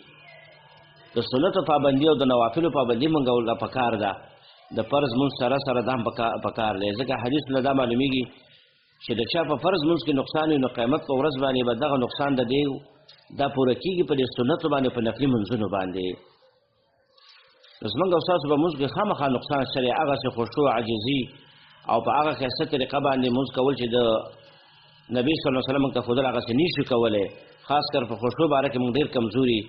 د سنتو پابندي او د نوافلو پابندي مونږ ولا پکار ده د فرض مونږ سره سره دام پکار دی ځکه حدیث نه دا معلومیږي چې د چا په فرض مونږ کې نقصان وي نو قیامت په ورځ باندې به دغه نقصان د دی دا پوره کېږي په دې سنتو باندې په نفلي مونځونو باندې نو زمونږ او ستاسو به مونځ کې خامخا نقصان شته هغسې خشوع عاجزي او په هغه ښایسته طریقه باندې مونځ کول چې د نبي صلی الله علیه وسلم ته ښودل هغسې نشو کولی خاص کر په خشوع باره کې مونږ ډېر کمزوري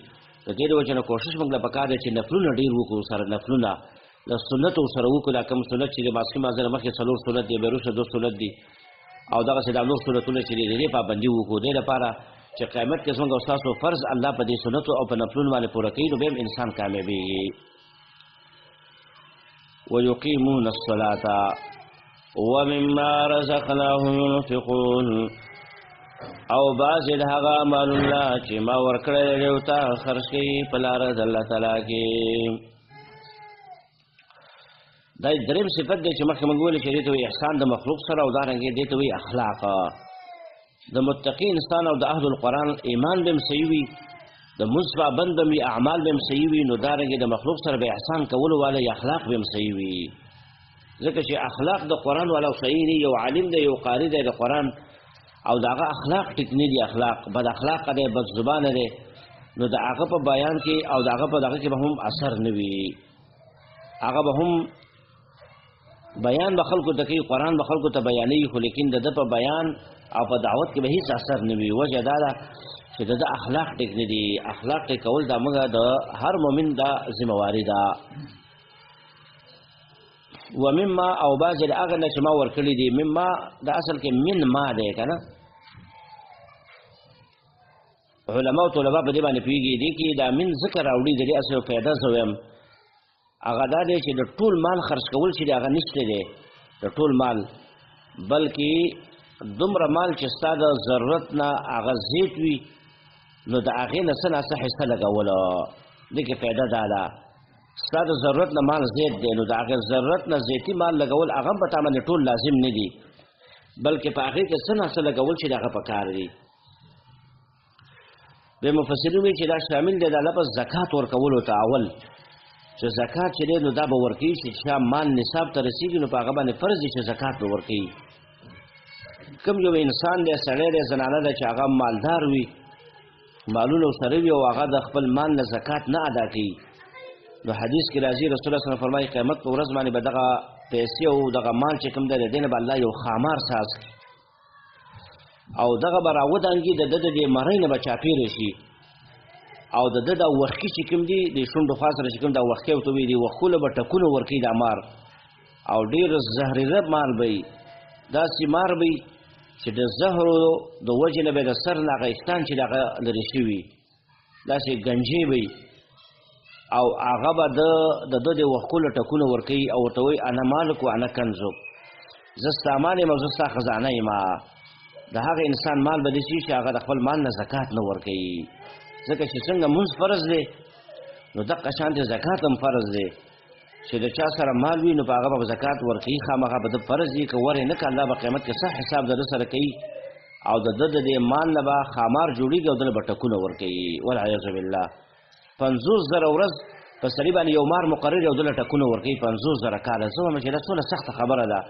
د دې د وجې نه کوشش مونږ له پکار دی چې نفلونه ډېر وکړو سره نفلونه د سنتو سره وکړو دا کوم سنت چې د ماسپښین مازدیګر نه مخکې 4 سنت دي بیا وروسته 2 سنت دي او دغسې دا نور سنتونه چې دي د دې پابندي وکړو دې لپاره چې قیامت کې زموږ او ستاسو فرض الله په دې سنتو او په نفلونو باندې پوره کوي نو بیا هم انسان کامیابېږي ویقیمون الصلاة ومما رزقناهم ينفقون او بعضې د هغه مالونه چې ما ورکړی دی ورته خرج کوي په لاره د الله تعالی کې دا دریم صفت دی چې مخکې موږ ویلي چې دې ته وایي احسان د مخلوق سره او دارنګې دې ته وایي اخلاق د متقي انسان او د اهل القرآن ایمان به هم صحیح وي د مونځ پابند به هم وي اعمال به هم صحیح وي نو دارنګې د مخلوق سره به احسان کولو والا اخلاق به هم صحیح وي ځکه چې اخلاق د قرآن والا صحیح دی یو عالم دی یو قاري دی د قرآن او د هغه اخلاق ټیک نه دي اخلاق بد اخلاقه دی بد زبانه دی نو د هغه په بیان کې او د هغه په دغه کې به هم اثر نه وي هغه به هم بیان به خلکو ته کوي قرآن به خلکو ته بیانوي خو لیکن د ده په بیان او په دعوت کې به هیڅ اثر نه وي وجه دا ده چې د ده اخلاق ټیک نه دي اخلاق ټیک کول دا موږ د هر مؤمن دا ذمهواري ده ومما او بعضې د هغه نه چې ما ورکړي دي مما د اصل کې من ما دی که نه علما او طلبا په دې باندې پوهېږي دې کې دا من ذکر راوړي د دې اصل پیدا زه ویم هغه دا دی چې د ټول مال خرج کول چې دی هغه نشته دی د ټول مال بلکې دومره مال چې ستا د ضرورت نه هغه زیات وي نو د هغې نه څه ناڅه حصه لګوله دې کې فایده دا ده ستا د ضرورت نه مال زیات دی نو د هغې ضرورت نه زیاتي مال لګول هغه هم په تا باندې ټول لازم نه دي بلکې په هغې کې څه ناڅه لګول چې د هغه په کار دي بیا مفسرین وایي چې دا شامل دی دا لفظ زکات ورکولو ته اول چې زکات چې دی نو دا به ورکوي چې چا مال نصاب ته رسېږي نو په هغه باندې فرض دی چې زکات به ورکوي کوم یو انسان دی سړی دی زنانه ده چې هغه مالدار وي مالونه ورسره وي او هغه د خپل مال نه زکات نه ادا کوي نو حدیث کې راځي رسول الله صلی الله علیه وسلم فرمایي قیامت په ورځ باندې به دغه پیسې او دغه مال چې کوم دی د دې نه به الله یو خامار ساز کړي او دغه به راودانګي د ده د دې مرۍ نه به چاپېره شي او د ده دا وښکي چې کوم دي د شونډو خوا سره چې کوم دا وښکي ورته وایي دې وښکو به ټکونه ورکوي دا مار او ډېر زهرېره مال به وي داسې مار به وي چې د زهرو د وجې نه به د سر نه هغه ویښتان چې د هغه لرې شوي داسې ګنجې به وي او هغه به د ده د وښکو له ټکونه ورکوي او ورته وایي انا مالک و انا کنزک زه ستا مال یم او زه ستا خزانه یم د هغه انسان مال به داسې چې هغه د خپل مال نه زکات نه ورکوي ځکه چې څنګه مونځ فرض دی نو دقه شانتې زکات هم فرض دی چې د چا سره مال وي نو په هغه به زکات ورکوي خامخا به د فرض وي که ورې نه که الله به قیامت کې صح حساب د ده سره کوي او د ده د دې مال نه به خامار جوړېږي او دله به ټکونه ورکوي والعیاذ بالله 50,000 ورځ په سړي باندې یو مار مقرر او دله ټکونه ورکوي 50,000 کاله زه وایم چې دا څومره سخته خبره ده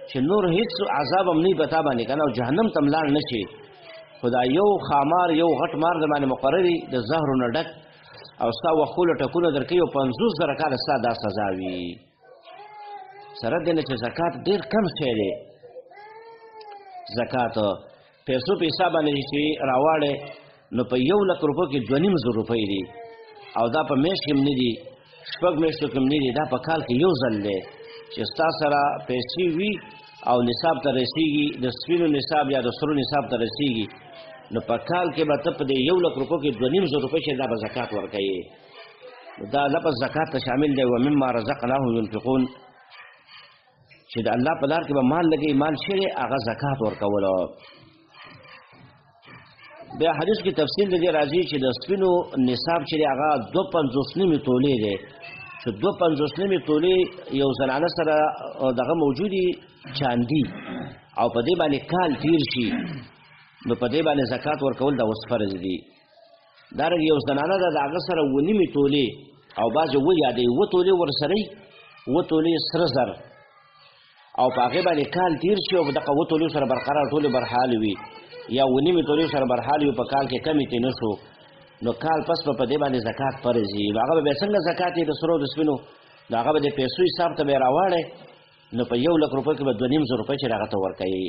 چې نور هیڅ عذاب هم نه وي په تا باندې که نه او جهنم ته هم لاړ نه شي خو دا یو خامار یو غټ مار د باندې مقرر وي د زهرو نه ډک او ستا وښو له ټکونه درکوي او 50,000 کاله ستا دا سزا وي سره دې نه چې زکات ډېر کم شی دی زکات پیسو په حساب باندې چې راواړې نو په 1,00,000 روپو کې 2,500 روپۍ دي او دا په میاشت کې هم نه دي 6 میاشتو کې هم نه دي دا په کال کې یو ځل دی چې ستا سره پیسې وي او نصاب ته رسیږي د سپینو نصاب یا د سرو نصاب ته رسیږي نو په کال کې به ته په دې 1 لک روپو کې 2.5 روپۍ چې دا به زکات ورکوي. دا لفظ زکات ته شامل دی. ومما رزقناهم ينفقون چې د الله په لار کې به مال لګي، مال شری هغه زکات ورکولو. بیا حدیث کې تفصیل دی راځي چې د سپینو نصاب چې هغه 2.50 تولې دی، چې 2.50 تولې یو زنانه سره دغه موجودي چاندي او په دې باندې کال تیر شي، نو په دې باندې زکات ورکول د اوس فرض دي. دا رنګ یو زنانه د هغه سره 1.5 تولې او بعضې یادې 1 تولې ورسره 1 تولې سره زر او په هغې باندې کال تیر شي او په دغه 1 تولې سره برقرار ټولې برحال وي، یا 1.5 تولې سره برحال وي، په کال کې کمې ترې نه شو، نو کال پس په دې باندې زکات فرض وي. نو هغه به څنګه زکات یې د سرو د سپینو، نو هغه به د پیسو حساب ته به یې راواړی، نو په 1 لک روپۍ کې به 2.5 روپۍ چې هغه ته ورکوي.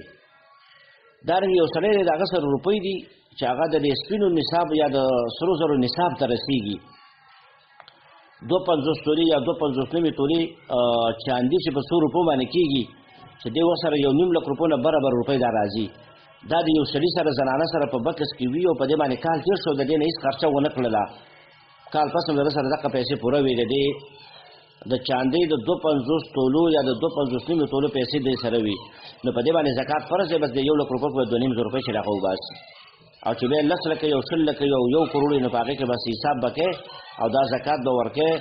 دارنګه یو سړی دی د هغه سره روپۍ دي چې هغه د سپینو نصاب یا د سرو زرو نصاب ته رسیږي، 2.50 تولې یا 2.50 تولې چاندي چې په 100 روپو باندې کېږي، چې دی ورسره 1.5 لک روپو نه برابر روپۍ دا راځي. دا د یو سړي سره زنانه سره په بکس کې وي او په دې باندې کال تېر شو، د دې نه هېڅ خرچه ونه کړله، کال پس هم د سره دغه پیسې پوره وي، د چاندۍ د 2.50 تولو یا د 2.50 تولو پیسې د سره وي، نو په دې باندې زکات فرض دی. بس د 1 لک روپو کې 2.5 روپۍ چې هغه وباسي، او چې بیا 10 لکه یو 100 لکه یو 1 کروڑ نو په هغې کې بس حساب به کوې او دا زکات به ورکوې.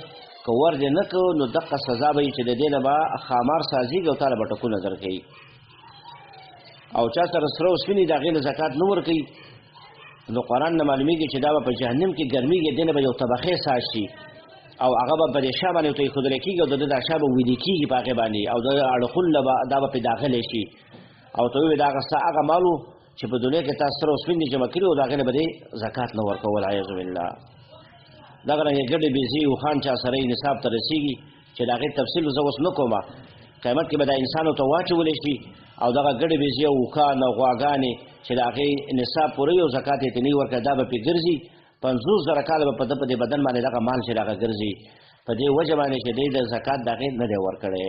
که ور دې نه کړو نو دقه سزا به وي چې د دې نه به خامار سازېږي او تا له به ټکونه درکوي. او چا سره سره سپینې د هغې نه زکات نه ورکوي، نو قرآن نه معلومیږي چې دا به په جهنم کې ګرمیږي، دې نه به یو طبقې ساز شي او هغه به په دې شا باندې ورته ایښودلی کېږي او د ده دا شا به ویلې کېږي په هغې باندې، او د اړخونه به دا به پرې داغلی شي او ته ووایي دا هغه ستا هغه مال و چې په دنیا کې تا سره سپین دي جمع کړي او د هغې نه به دې زکات نه ورکول. عیاذ بالله. دغه رنګې ګډې بیزې اوښان چا سره یې نصاب ته رسېږي چې د هغې تفصیل زه اوس نه کوم، قیامت کې به دا انسان ورته واچولی شي او دغه ګډې بیزې او اوښان او غواګانې چې د هغې نصاب پوره وي او زکات یې ترې نه وي ورکړی، دا به پرې ګرځي 50,000 کاله به په ده په دې بدن باندې دغه مال چې هغه ګرځي، په دې وجه باندې چې دی د زکات د هغې نه دی ورکړی.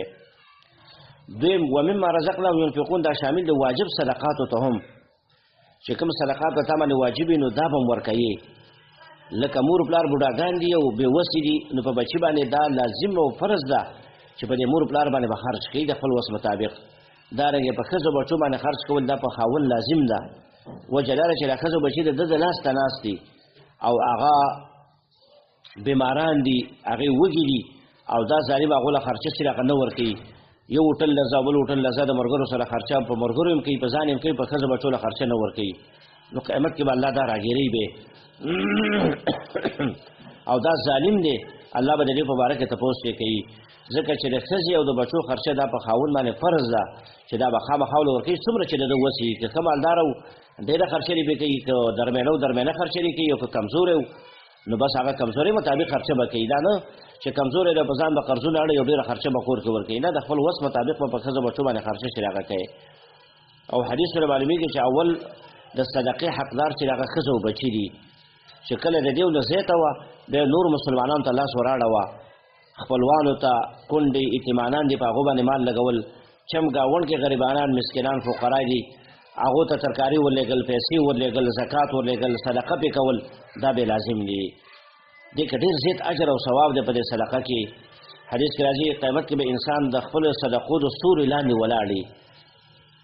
دویم ومما رزقناهم ينفقون، دا شامل د واجب صدقاتو ته هم، چې کوم صدقات په تا باندې واجب وي نو دا به هم ورکوي. لکه مور پلار بوډاګان دي او بېوسې دي، نو په بچي باندې دا لازم او فرض ده چې په دې مور پلار باندې به خرج کوي د خپل وس مطابق. دارنګې په ښځو بچو باندې خرج کول دا په خاوند لازم ده، وجه دا ده چې د ښځو بچي د ده د لاس ته ناست دي او هغه بیماران دي، هغې وږي دي او دا ظالم هغو له خرچه چې هغه نه ورکوي، یو هوټل له ځه بل هوټل له ځه، د ملګرو سره خرچه په ملګرو هم کوي، په ځان هم کوي، په ښځو بچو له خرچه نه ورکوي. نو قیامت کې به الله دا راګیروي به او دا ظالم دی، الله به د دې په باره کې تپوس پرې کوي، ځکه چې د ښځې او د بچو خرچه دا په خاوند باندې فرض ده چې دا به خامخا ورله ورکوي څومره چې د ده وس وي. که ښه مالدار او ډېره خرچه یې پرې کوي، که درمیانه و درمیانه خرچه یې کوي، او که کمزوری و نو بس هغه کمزورۍ مطابق خرچه به کوي. دا نه چې کمزوری دی په ځان به قرضونه اړوي او ډېره خرچه به کور کې ورکوي، نه د خپل وس مطابق به په ښځو بچو باندې خرچه چې هغه کوي. او حدیث سره معلومېږي چې اول د صدقې حقدار چې هغه ښځه او بچي دي، چې کله د دې نه زیاته وه بیا نور مسلمانانو ته لاس وراړوه، خپلوانو ته کونډې یتیمانان دي په هغو باندې مال لګول، چم ګاونډ کې غریبانان مسکینان فقرا دي هغو ته ترکاري ورلېږل، پیسې ورلېږل، زکات ورلېږل، صدقه پې کول، دا بې لازم دي. دې کې ډېر زیات اجر او ثواب دی په دې صدقه کې. حدیث کې راځي قیامت کې به انسان د خپلو صدقو د ستوري لاندې ولاړي.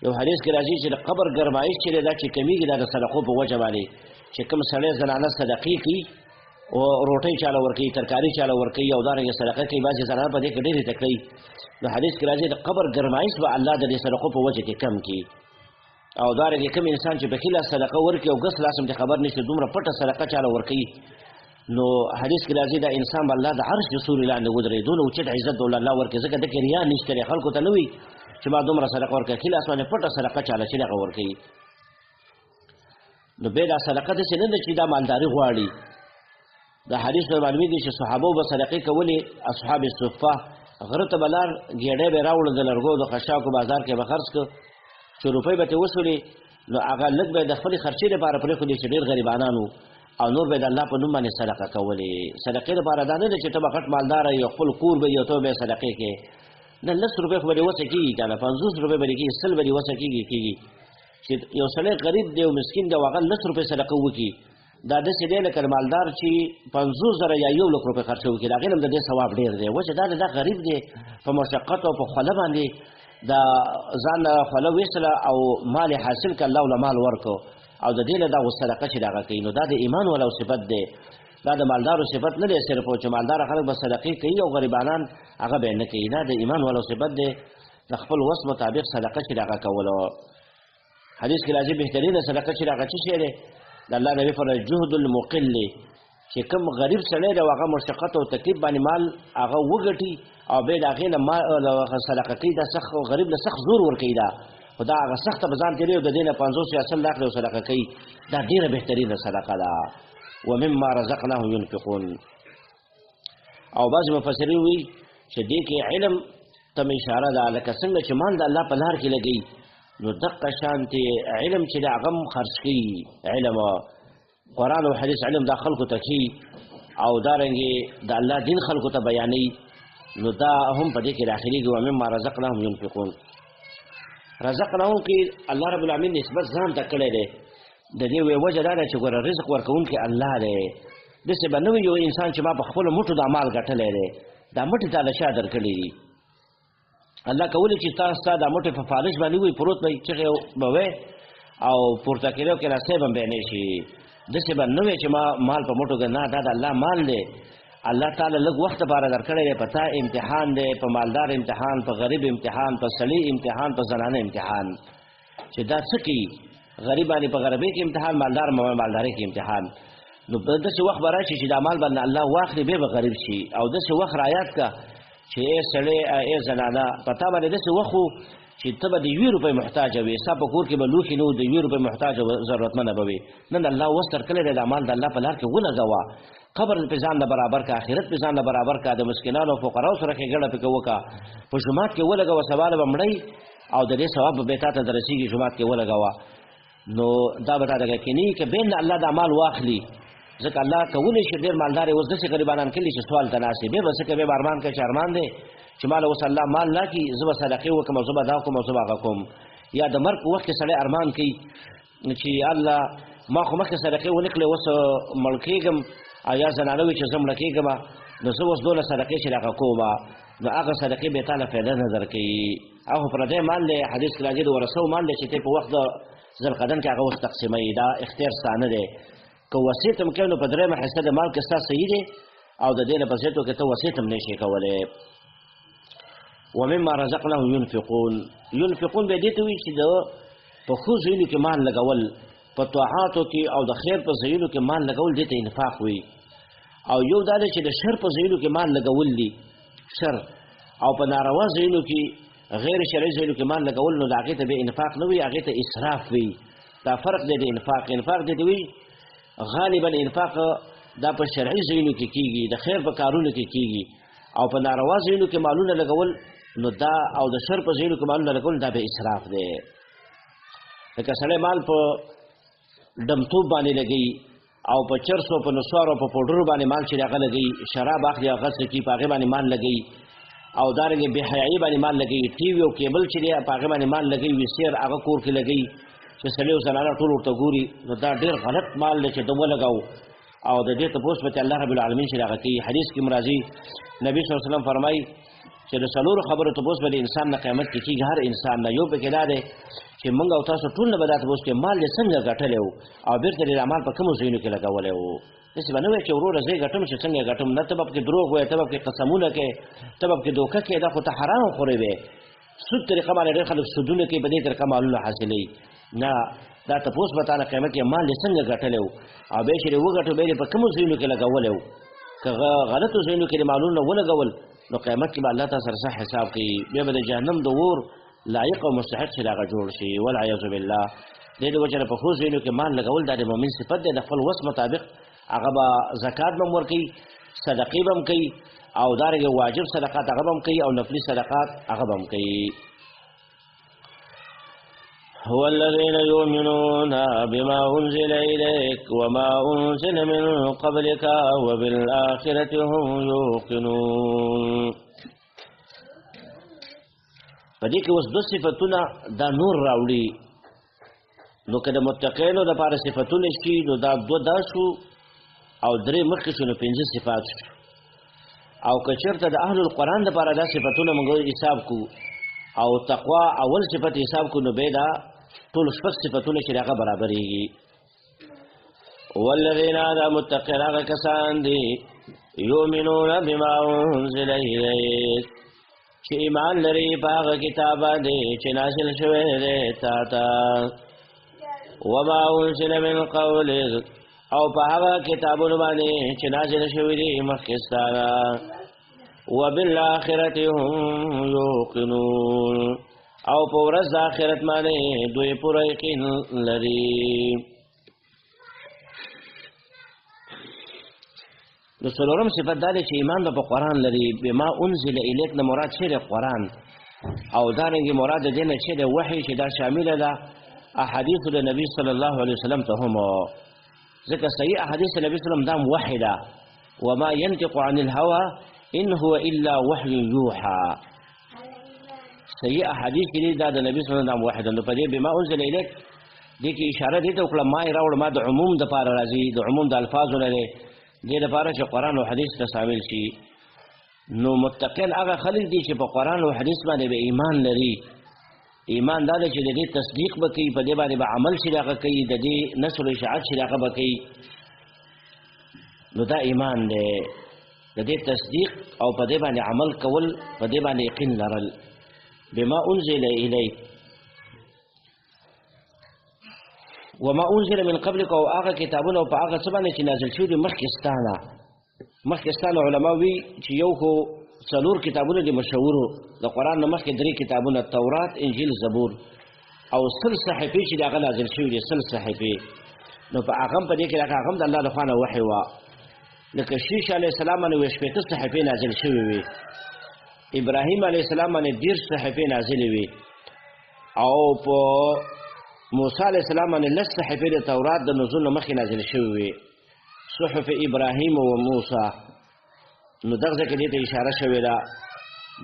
یو حدیث کې راځي چې د قبر ګرمایش چې دی دا چې کمیږي دا د صدقو په وجه باندې، چې کوم سړی زنانه صدقې کوي او روټۍ چاله ورکوي، ترکاري چاله ورکوي او دارنګې صدقه کوي، بعضې زنانه په دې کې ډېرې تکړوي. نو حدیث کې راځي د قبر ګرمایش به الله د دې صدقو په وجه کې کم کړي. او دارنګې کوم انسان چې په ښي لاس صدقه ورکړي او ګس لاس هم د خبر نشي دومره پټه صدقه چاله ورکوي، نو حدیث کې راځي دا انسان به الله د عرش د سوري لاندې ودرېږي، دونه اوچت عزت به الله ورکړي، ځکه دکې ریا نشته دی، خلکو ته نه وي چې ما دومره صدقه ورکړه، ښي لاس باندې پټه صدقه چاله چې هغه ورکوي. نو بیا دا صدقه داسې نه ده چې دا مالداري غواړي. دا حدیث به معلومېږي چې صحابو به صدقې کولې، اصحاب صفه غره ته به لار ګېډۍ به یې راوړل د لرګو د خشاکو بازار کې به خرڅ کړه، چې روپۍ به ترې وشولې نو هغه لږ به یې د خپلې خرچې لپاره پرېښودې چې ډېر غریبانان وو، او نور به د الله په نوم باندې صدقه کولې. صدقې لپاره دا نه ده چې ته به غټ مالداره یې او خپل کور به یې او ته به یې صدقې کوې، نه 10 روپۍ خو به دې وسه کېږي که نه، 50 روپۍ به دې کېږي، 100 به دې وسه کېږي چې یو سړی غریب دی او مسکین دی او هغه 10 روپۍ صدقه وکړي دا داسې دی لکه مالدار چې 50,000 یا 1 لک روپۍ خرڅ وکړي د هغې نه هم د دې ثواب ډېر دی وجه دا دا غریب دی په مشقت او په خوله باندې دا ځان خوله ویستله او مال حاصل که الله له مال ورکو او د دې له دا صدقه چې دغه کوي نو دا د ایمان والا صفت دی دا د مالدارو صفت نه دی صرف چې مالدار خلک به صدقې کوي او غریبانان هغه به نه کوي دا د ایمان والا صفت دی د خپل وس مطابق صدقه چې دغه کولو حدیث کې راځي بهترینه صدقه چې دغه څه شی دی د الله نبی فرمایي جهد المقل چې کوم غریب سړی دی هغه مشقت او تکلیف باندې مال هغه وګټي او بیا د هغې نه صدقه کوي دا سخت غریب له سخت زور ورکوي دا خو دا هغه سخته به ځان تېروي او د دې نه 50 یا 100 لاک صدقه کوي دا ډېره بهترینه صدقه ده ومما رزقناهم ينفقون او بعض مفسرین وایي چې دې کې علم ته اشاره ده لکه څنګه چې مال د الله په لار کې لګوي نو دقه شانتې علم چې د هغه هم خرڅ کوي علم قرآن او حدیث علم دا خلکو ته کوي او دارنګې د الله دین خلکو ته بیانوي نو دا هم په دې کې داخلېږي ومما رزقناهم ينفقون رزقناهم کې الله رب العالمین نسبت ځان ته کړی دی د دې وجه دا ده چې ګوره رزق ورکوونکی الله دی داسې به نه وي یو انسان چې ما په خپلو مټو دا مال ګټلی دی دا مټې تا له چا درکړي دي الله کولی چې ستا دا مټې په فالش باندې وي پروت به چغې به وی او پورته کېدو کې راستی به بیا نه شي داسې به نه وي چې ما مال په مټو نه دا د الله مال دی الله تعالی لږ وخت لپاره درکړی دی په تا امتحان دی په مالدار امتحان په غریب امتحان په سړي امتحان په زنانه امتحان چې دا څه کوي غریب باندې په غریبۍ کې امتحان مالدار مالدارۍ کې امتحان نو داسې وخت به راشي چې دا مال باندې الله واخلي بیا به غریب شي او داسې وخت رایاد که چې ای سړی ای زنانه په تا باندې داسې وخت و چې ته به د 1 روپۍ محتاجه وې ستا په کور کې به لوښي نه و د 1 روپۍ محتاجه ضرورتمنه به وې نن الله وس درکړی دی دا مال د الله په لار کې ولګوه قبر په ځان نه برابر کا آخرت په ځان نه برابر کا د مسکینانو او فقراو سره ښېګڼه پکې وکړه په جومات کې ولګوه سبا به مړی او د دې ثواب به تا ته درسېږي جومات کې ولګوه نو دا به تا دغه کینی که بین الله دا مال واخلي ځکه الله کولی شي ډېر مالدار اوس داسې غریبانان کلي چې سوال ته ناست بیا به څه کوي ارمان کوي چې ارمان دی چې مال اوس الله مال راکړي زه به صدقې وکړم او زه به دا وکړم او زه به هغه کوم یا د مرګ په وخت کې سړی ارمان کوي چې الله ما خو مخکې صدقې ونه کړې اوس مړ کېږم او یا زنانه وي چې زه مړه کېږم نو زه اوس دونه صدقې چې هغه کوم نو هغه صدقې به تا له فایده نه درکوي هغه پردی مال دی حدیث کې راځي د ورثو مال دی چې ته په وخت د ذوالقعدن کې هغه اوس تقسیموي دا اختیار ستا نه دی که وصیت هم کوې نو په 3مه حصه د مال کې ستا صحیح دی او د دې نه په زیاتو کې ته وصیت هم نه شي کولی ومما رزقناهم ينفقون ينفقون به دې ته وایي چې د په ښو ځایونو کې مال لګول په طاعاتو کې او د خیر په ځایونو کې مال لګول دې ته انفاق وي او یو دا دی چې د شر په ځایونو کې مال لګول دي شر او په ناروا ځایونو کې غیر شرعي ځایونو کې مال لګول نو د هغې ته به انفاق نه وي هغې ته اسراف وي دا فرق دی د انفاق دې ته وي غالبا انفاق دا په شرعي ځایونو کې کېږي د خیر په کارونو کې کېږي او په ناروا ځایونو کې مالونه لګول نو دا او د شر په ځایونو کې مالونه لګول دا به اسراف دی لکه سړی مال په ډمتوب باندې لګوي او په چرسو په نسوارو په پوډرو باندې مال چې هغه لګوي شراب اخلي هغه څه کوي په هغې باندې مال لګوي او دارنګې بې حیایي باندې مال لګوي ټي وي او کیبل چې دی په هغې باندې مال لګوي ویسیر هغه کور کې لګوي چې سړی او زنانه ټول ورته ګوري نو دا ډېر غلط مال دی چې ده ولګوو او د دې تپوس به الله رب العالمین چې هغه کوي حدیث کې راځي نبي صلی الله علیه وسلم فرمایي چې د څلورو خبرو تپوس به د انسان نه قیامت کې کېږي هر انسان نه یو پکې دا دی چې موږ او تاسو ټول نه به دا تپوس کې مال دې څنګه ګټلی و او بېرته دې دا مال په کومو ځایونو کې لګولی و داسې به نه وایي چې وروره زه یې ګټم چې څنګه یې ګټم نه ته به پکې دروغ وایې ته به پکې قسمونه کوې ته به پکې دوکه کوې دا خو ته حرام خورې وې سود طریقه باندې ډېر خلک سودونه کوي په دې طریقه مالونه حاصلوي نه دا تپوس به تا نه قیامت کې مال دې څنګه ګټلی و او بیا چې دې وګټو بیا دې په کومو ځایونو کې لګولی و که غلطو ځایونو کې دې مالونه ولګول نو قیامت کې به الله تعالی سره حساب کوي بیا به د جهنم د اور لایق او مستحق چې هغه جوړ شي والعیاذ بالله دې د وجه نه په ښو ځایونو کې مال لګول دا د مؤمن صفت دی د خپل وس مطابق هغه به زکات به هم ورکوي صدقې به هم کوي او دارنګې واجب صدقات هغه به هم کوي او نفلي صدقات هغه به هم کوي هو الذين يؤمنون بما أنزل إليك وما أنزل من قبلك وبالآخرة هم يوقنون پدې کې اوس دو صفتونه دا نور راوړي نو که د متقینو دپاره صفتونه شي نو دا دوه دا شو او درې مخکې شو نو پنځه صفات شو او که چېرته د اهل القرآن دپاره دا صفتونه موږ حساب کو او تقوا اول صفت حساب کو نو بیا دا ټول شپږ صفتونه چې هغه برابرېږي والذین دا متقین هغه کسان دي یؤمنون بما انزل الیک چې ایمان لري په هغه کتاب باندې چې نازل شوی دی تا ته وما انزل من قبلک او په هغه کتابونو باندې چې نازل شوی دی مخکې ستانه وبالآخرة هم یوقنون او په ورځ د آخرت باندې دوی پوره یقین لري نو څلورم صفت دا دی چې ایمان به په قرآن لري بما انزل الیک نه مراد څه دی قرآن او دارنګې مراد د دې نه چې د وحی چې دا شامله ده احادیثو د نبي صلی الله علیه وسلم ته هم ځکه صحیح احادیث د نبي صلی الله علیه وسلم دا وحی ده وما ينطق عن الهوى ان هو الا وحی یوحى صحیح احادیث کې دا د نبی صلی الله علیه وسلم وحی ده نو په دې بما انزل الیک دې کې اشاره دې ته وکړه ما یې راوړ ما د عموم دپاره راځي د عموم د الفاظو نه دی دې لپاره چې قرآن او حدیث ته شامل شي نو متقین هغه خلک دي چې په قرآن او حدیث باندې به ایمان لري ایمان دا دی چې د دې تصدیق به کوي په دې باندې به عمل چې هغه کوي د دې نشر او اشاعت چې هغه به کوي نو دا ایمان دی د دې تصدیق او په دې باندې عمل کول په دې باندې یقین لرل بما انزل الیک وما انزل من قبلک او هغه کتابونه او په هغه څه باندې چې نازل شوي دي مخکې ستانه علما وي چې یو خو څلور کتابونه دي مشهورو د قرآن نه مخکې درې کتابونه تورات انجیل زبور او سل صحیفې چې د هغه نازل شوي دي سل صحیفې نو په هغه هم په دې کې هغه هم د الله له خوا نه وحی وه لکه شیش علیه السلام باندې اووه شپېته صحیفې نازل شوې وې ابراهیم علیه السلام باندې دېرش صحیفې نازلې وې او په موسی علیه السلام باندې لس صحیفې د تورات د نزول نه مخکې نازل شوې وې صحف ابراهیم و موسی نو دغه ځای کې دې ته اشاره شوې ده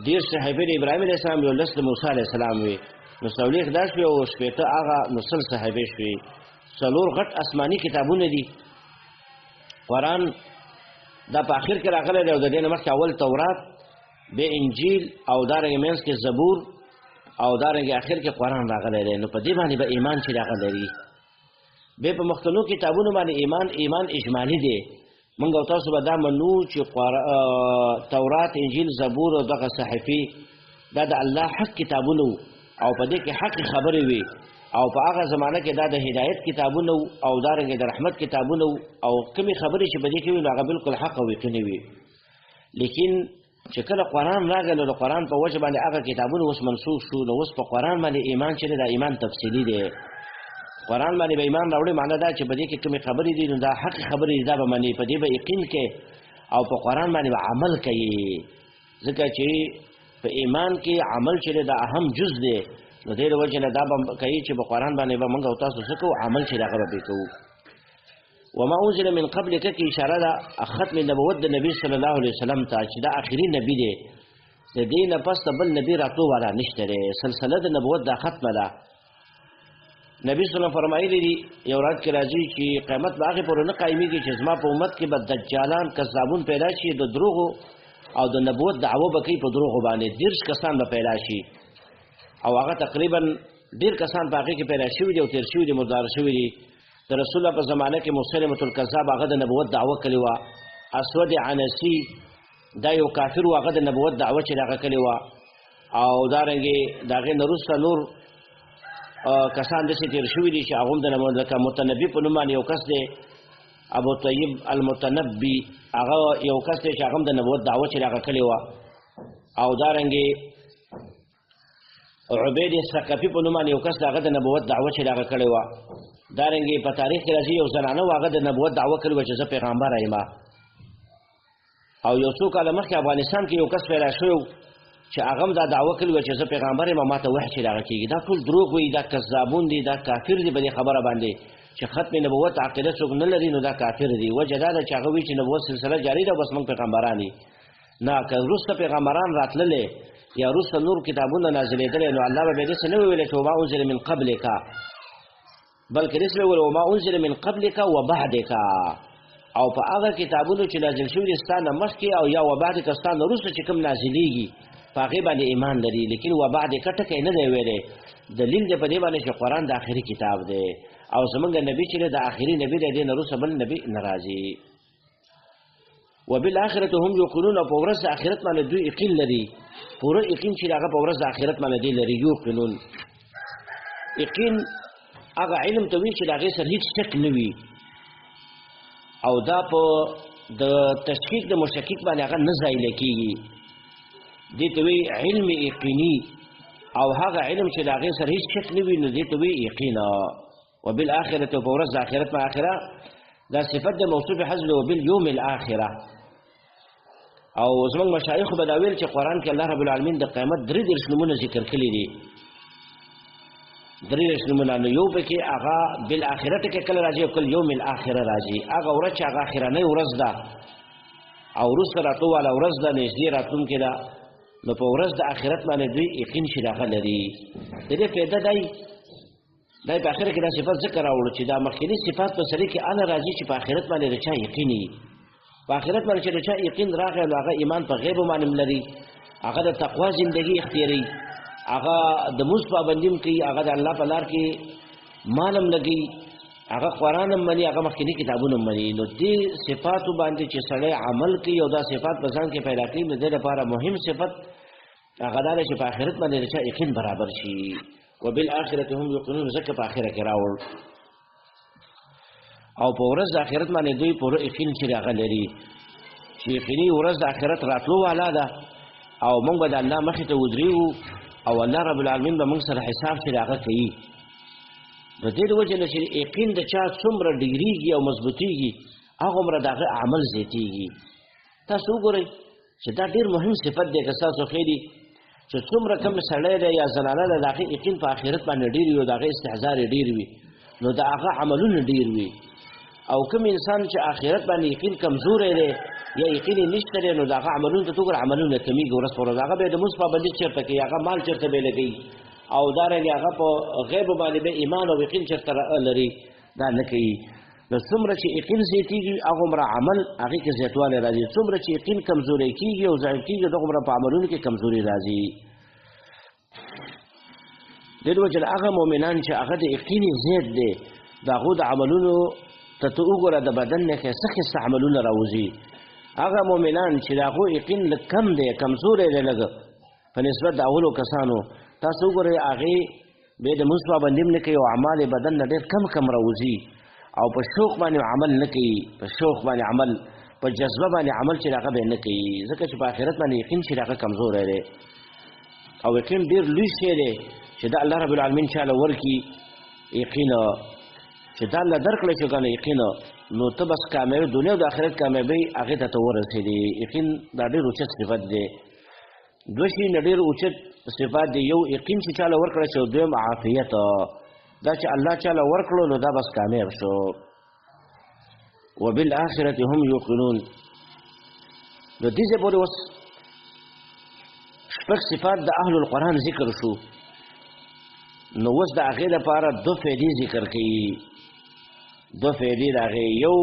دېرش صحیفې د ابراهیم علیه السلام یو لس د موسی علیه السلام وې نو څلوېښت دا شوې او شپېته هغه نو سل صحیفې شوې څلور غټ آسماني کتابونه دي قرآن دا په آخر کې راغلی دی او د دې نه مخکې اول تورات بیا انجیل او دارنګې منځ کې زبور او دارنګې آخر کې قرآن راغلی دی نو په دې باندې به ایمان چې هغه لري بیا په مختلفو کتابونو باندې ایمان اجمالي دی موږ او تاسو به دا منو چې تورات انجیل زبور او دغه صحیفې دا د الله حق کتابونه او په دې کې حق خبرې وي او په هغه زمانه کې دا د هدایت کتابونه او دارنګې د رحمت کتابونه او کومې خبرې چې په دې کې وي نو هغه بالکل حق او یقیني وي لیکن چې کله قرآن راغی نو د قرآن په وجه باندې هغه کتابونه اوس منسوخ شو نو اوس په قرآن باندې ایمان چې دی دا ایمان تفصیلي دی قرآن باندې به ایمان راوړي معنی دا چې په دې کې کومې خبرې دي نو دا حق خبرې دي دا به مني په دې به یقین کې او په قرآن باندې به عمل کوي ځکه چې په ایمان کې عمل چې دی دا اهم جز دی نو دې د وجې نه دا به کوي چې په قرآن باندې به موږ او تاسو څه کوو عمل چې هغه به پرې کوو وما انزل من قبلک کې اشاره ده ختم نبوت د نبی صلی الله علیه وسلم ته چې دا آخري نبی دی د دې نه پس بل نبی راتلو والا نشته دی سلسله د نبوت دا ختمه ده نبی صلی الله علیه وسلم فرمایلی دي یو رات کې راځي چې قیامت به هغې پورې نه قایمېږي چې زما په امت کې به دجالان کذابون پیدا شي د دروغو او د نبوت دعوه به کوي په دروغو باندې 30 کسان به پیدا شي او هغه تقریبا ډېر کسان په هغې کې پیدا شوي دي او تېر شوي دي مردار شوي دي د رسول الله په زمانه کې مسلمة الکذاب هغه د نبوت دعوه کړې وه اسود عنسی دا یو کافر و هغه د نبوت دعوه چې هغه کړې وه او دارنګې د هغې نه وروسته نور کسان داسې تېر شوي دي چې هغه هم د لکه متنبي په نوم باندې یو کس دی ابو طیب المتنبي هغه یو کس دی چې هغه هم د نبوت دعوه چې هغه کړې وه او دارنګې عبید ثقفي په نوم باندې یو کس د هغه د نبوت دعوه چې هغه کړې وه دارنګې په تاریخ کې راځي یو زنانه وه هغه د نبوت دعوه کړې وه چې زه پیغمبره یم او یو څو کاله مخکې افغانستان کې یو کس پیدا شوی چې هغه هم دا دعوه کړې وه چې زه پیغمبر یم ما ته وحی چې هغه کېږي دا ټول دروغ وي دا کذابون دي دا کافر دي په دې خبره باندې چې ختم نبوت عقیده څوک نه لري نو دا کافر دي وجه دا ده چې هغه وایي چې نبوت سلسله جاري ده بس موږ پیغمبران دي نه که وروسته پیغمبران راتللی یا وروسته نور کتابونه نازلېدلی نو الله به بیا داسې نه ویلی چې وما انزل من قبلک بلکې رسول ول وما انزل من قبلك وبعدك او په هغه کتابونو چې نازل شوي ستانه مخکې او یا وبعدك ستانه وروسته چې کوم نازلېږي په هغې باندې ایمان لري لیکن وبعدك ټکی نه دی ویلی دلیل دی په دې باندې چې قرآن د آخري کتاب دی او زمونږ نبي چې د آخري نبي دی دې نه وروسته بل نبي نه راځي وبالآخرة هم یوقنون او په ورځ د آخرت باندې دوی یقین لري پوره یقین چې هغه په ورځ د آخرت باندې دی لري یوقنون یقین هغه علم ته وایي چې د هغې سره هېڅ شک نه وي او دا په د تشکیک د مشکک باندې هغه نه ځایله کېږي دې ته وایي علم یقیني او هغه علم چې د هغې سره هېڅ شک نه وي نو دې ته وایي یقینا وبالآخرة په ورځ د آخرت په آخره دا صفت د موصوف حذف وبالیوم الآخره او زمونږ مشایخو به دا ویل چې قرآن کې الله رب العالمین د قیامت 33 نومونه ذکر کړي دي 33 نومونه نو یو پکې هغه بالآخرت کې کله راځي او کله یوم الآخره راځي هغه ورځ چې هغه اخرنۍ ورځ ده او وروسته راتلواله ورځ ده نږدې راتلونکې ده نو په ورځ د آخرت باندې دوی یقین چې هغه لري د دې فایده دی په آخر کې دا صفت ذکر راوړو چې دا مخکینی صفات په سړي کې هله راځي چې په آخرت باندې د چا یقین وي په آخرت باندې چې د چا یقین راغی نو هغه ایمان په غیبو باندې لري هغه د تقوا زندګي اختیاري هغه د مونځ پابندي هم کوي هغه د الله په لار کې مال هم لګي هغه قرآن هم مني هغه مخکینی کتابونه هم مني نو دې صفاتو باندې چې سړی عمل کوي او دا صفات په ځان کې پیدا کوي نو دې لپاره مهم صفت هغه دا دی چې په آخرت باندې د چا یقین برابر شي وبالآخرة هم یوقنون ځکه په آخره کې راوړ او په ورځ د آخرت باندې دوی پوره یقین چې هغه لري چې یقیني ورځ د آخرت راتلو والا ده او موږ به د الله مخې ته ودرېږو او الله رب العالمین به موږ سره حساب چې هغه کوي د دې د وجې نه چې یقین د چا څومره ډېرېږي او مضبوطېږي هغومره د هغه عمل زیاتېږي تاسو وګورئ چې دا ډېر مهم صفت دی که ستاسو خیري چې څومره کم سړی دی یا زنانه ده د هغې یقین په آخرت باندې ډېر وي او د هغې استحضار یې ډېر وي نو د هغه عملونه ډېر وي او کوم انسان چې آخرت باندې یقین کمزوری دی یا یقین یې نشته دی نو د هغه عملونو ته وګوره عملونه کمیږي ورځ په ورځ هغه به یې د مونځ پابندي چېرته کوي هغه مال چېرته به یې لګوي او دارنګې هغه په غیبو باندې به ایمان او یقین چېرته لري دا نه کوي نو څومره چې یقین زیاتېږي هغومره عمل هغې کې زیاتوالی راځي څومره چې یقین کمزوری کېږي او ضعیف کېږي دغومره په عملونو کې کمزوري راځي دې وجه نه هغه مؤمنان چې هغه د یقین یې زیات دی د هغو د عملونو ته ته وګوره د بدن نه ښایسته ښایسته عملونه راوځي هغه مؤمنان چې د هغو یقین لږ کم دی کمزوری دی لږ په نسبت د اولو کسانو تاسو وګورئ هغې بیا د مونځ پابندي هم نه کوي او اعمال یې بدن نه ډېر کم راوځي او په شوق باندې عمل نه کوي په شوق باندې عمل په جذبه باندې عمل چې هغه به نه کوي ځکه چې په آخرت باندې یقین چې هغه کمزوری دی او یقین ډېر لوی شی دی چې دا الله رب العالمین چاله ورکي یقین چې دا الله درکړی چې کنه یقین نو ته بس کامیابي دنیا او د آخرت کامیابي هغې ته ورسېدې یقین دا ډېر اوچت صفت دی دوه شي نه ډېر اوچت صفات دی یو یقین چې چاله ورکړی شي او دویم عافیت دا چې الله چاله ورکړو نو دا بس کامیاب شو وبالآخرة هم یوقنون نو دې ځای پورې اوس شپږ صفات د اهل القرآن ذکر شو نو اوس د هغې لپاره دو فایدې ذکر کوي دو فایدې د هغې یو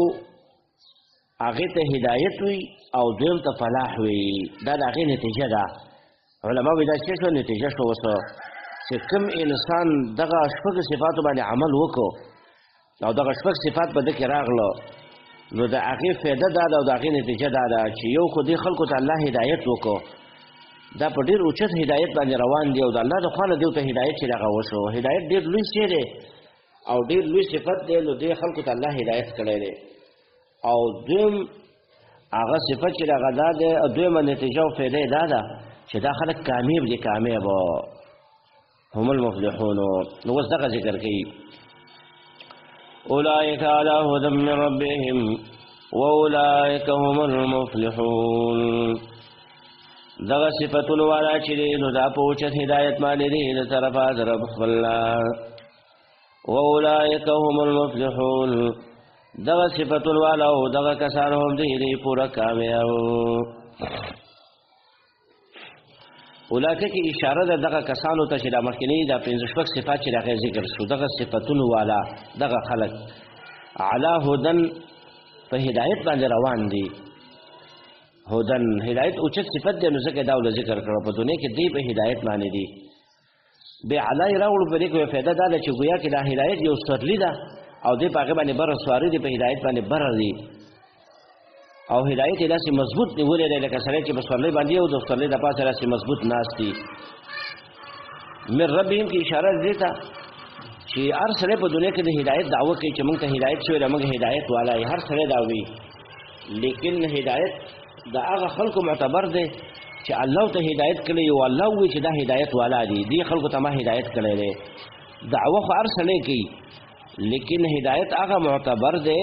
هغې ته هدایت وي او دویم ته فلاح وي دا د هغې نتیجه ده علما وایي دا څه شو نتیجه شو اوس چې کوم انسان دغه شپږو صفاتو باندې عمل وکړو او دغه شپږ صفات په ده کې راغله نو د هغې فایده دا ده او د هغې نتیجه دا ده چې یو خو دې خلکو ته الله هدایت وکړو دا په ډېر اوچت هدایت باندې روان دی او د الله د خوا نه دیو ته هدایت چې دغه وشو هدایت ډېر لوی شی دی او ډېر لوی صفت دی نو دې خلکو ته الله هدایت کړی دی او دویم هغه صفت چې دغه دا دی او دویمه نتیجه او فایده دا ده چې دا خلک کامیاب دي کامیاب هم المفلحون نو اوس دغه ذکر کوي اولئک علی هدی من ربهم واولئک هم المفلحون دغه صفتونو والا چې دی نو دا په اوچت هدایت باندې دی د طرفه د رب خپل واولئک هم المفلحون دغه صفتونو والا او دغه کسان هم دی پورا کامیاب اولئک کې اشاره ده دغه کسانو ته چې د مخکنی د 15 صفات چې دغه ذکر شو دغه صفاتونو والا دغه خلق علی هدن په هدایت باندې روان دي. هدن هدایت اوچت صفت دی، نو ځکه دا ول ذکر کړو په دنیا کې دی په هدایت باندې دي. به علی راوړو په دې کې فائدہ دا ده چې گویا کې دا هدایت یو سرلی ده او دې په هغه باندې بر سواری دي، په هدایت باندې بر دي او هدایت یې داسې مضبوط نیولې دی لکه سړی چې په سورلۍ باندې او د سورلۍ د پاسه داسې مضبوط ناست دي. من ربهم کې اشاره دې ته چې هر سړی په دنیا کې د هدایت دعوه کوي چې موږ ته هدایت شوی دی، موږ هدایت والا یې، هر سړی دا وایي، لیکن هدایت د هغه خلکو معتبر دی چې الله ته هدایت کړی او الله وایي چې دا هدایت والا دي، دې خلکو ته ما هدایت کړی دی. دعوه خو هر سړی کوي، لیکن هدایت هغه معتبر دی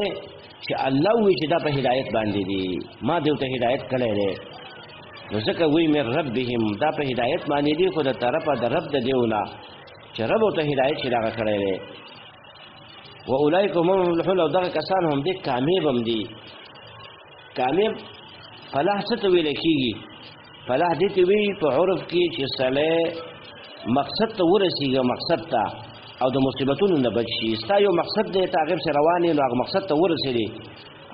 چې الله وی چې دا په هدایت باندې دي، ما دیو ته هدایت کړی دی. نو ځکه وی مې ربهم دا په هدایت باندې دي، خو د طرفه د رب د دیونه چې رب ته هدایت چې راغ کړی دی. و اولئک هم المفلحون، او دغه کسان هم دي کامیاب هم دي. کامیاب فلاح څه ته ویل کېږي؟ فلاح دې ته وی په عرف کې چې سړی مقصد ته ورسېږي، مقصد ته او د مصیبتونو نه بچ شي. ستا یو مقصد دی، ته هغې پسې روان یې، نو هغه مقصد ته ورسېدې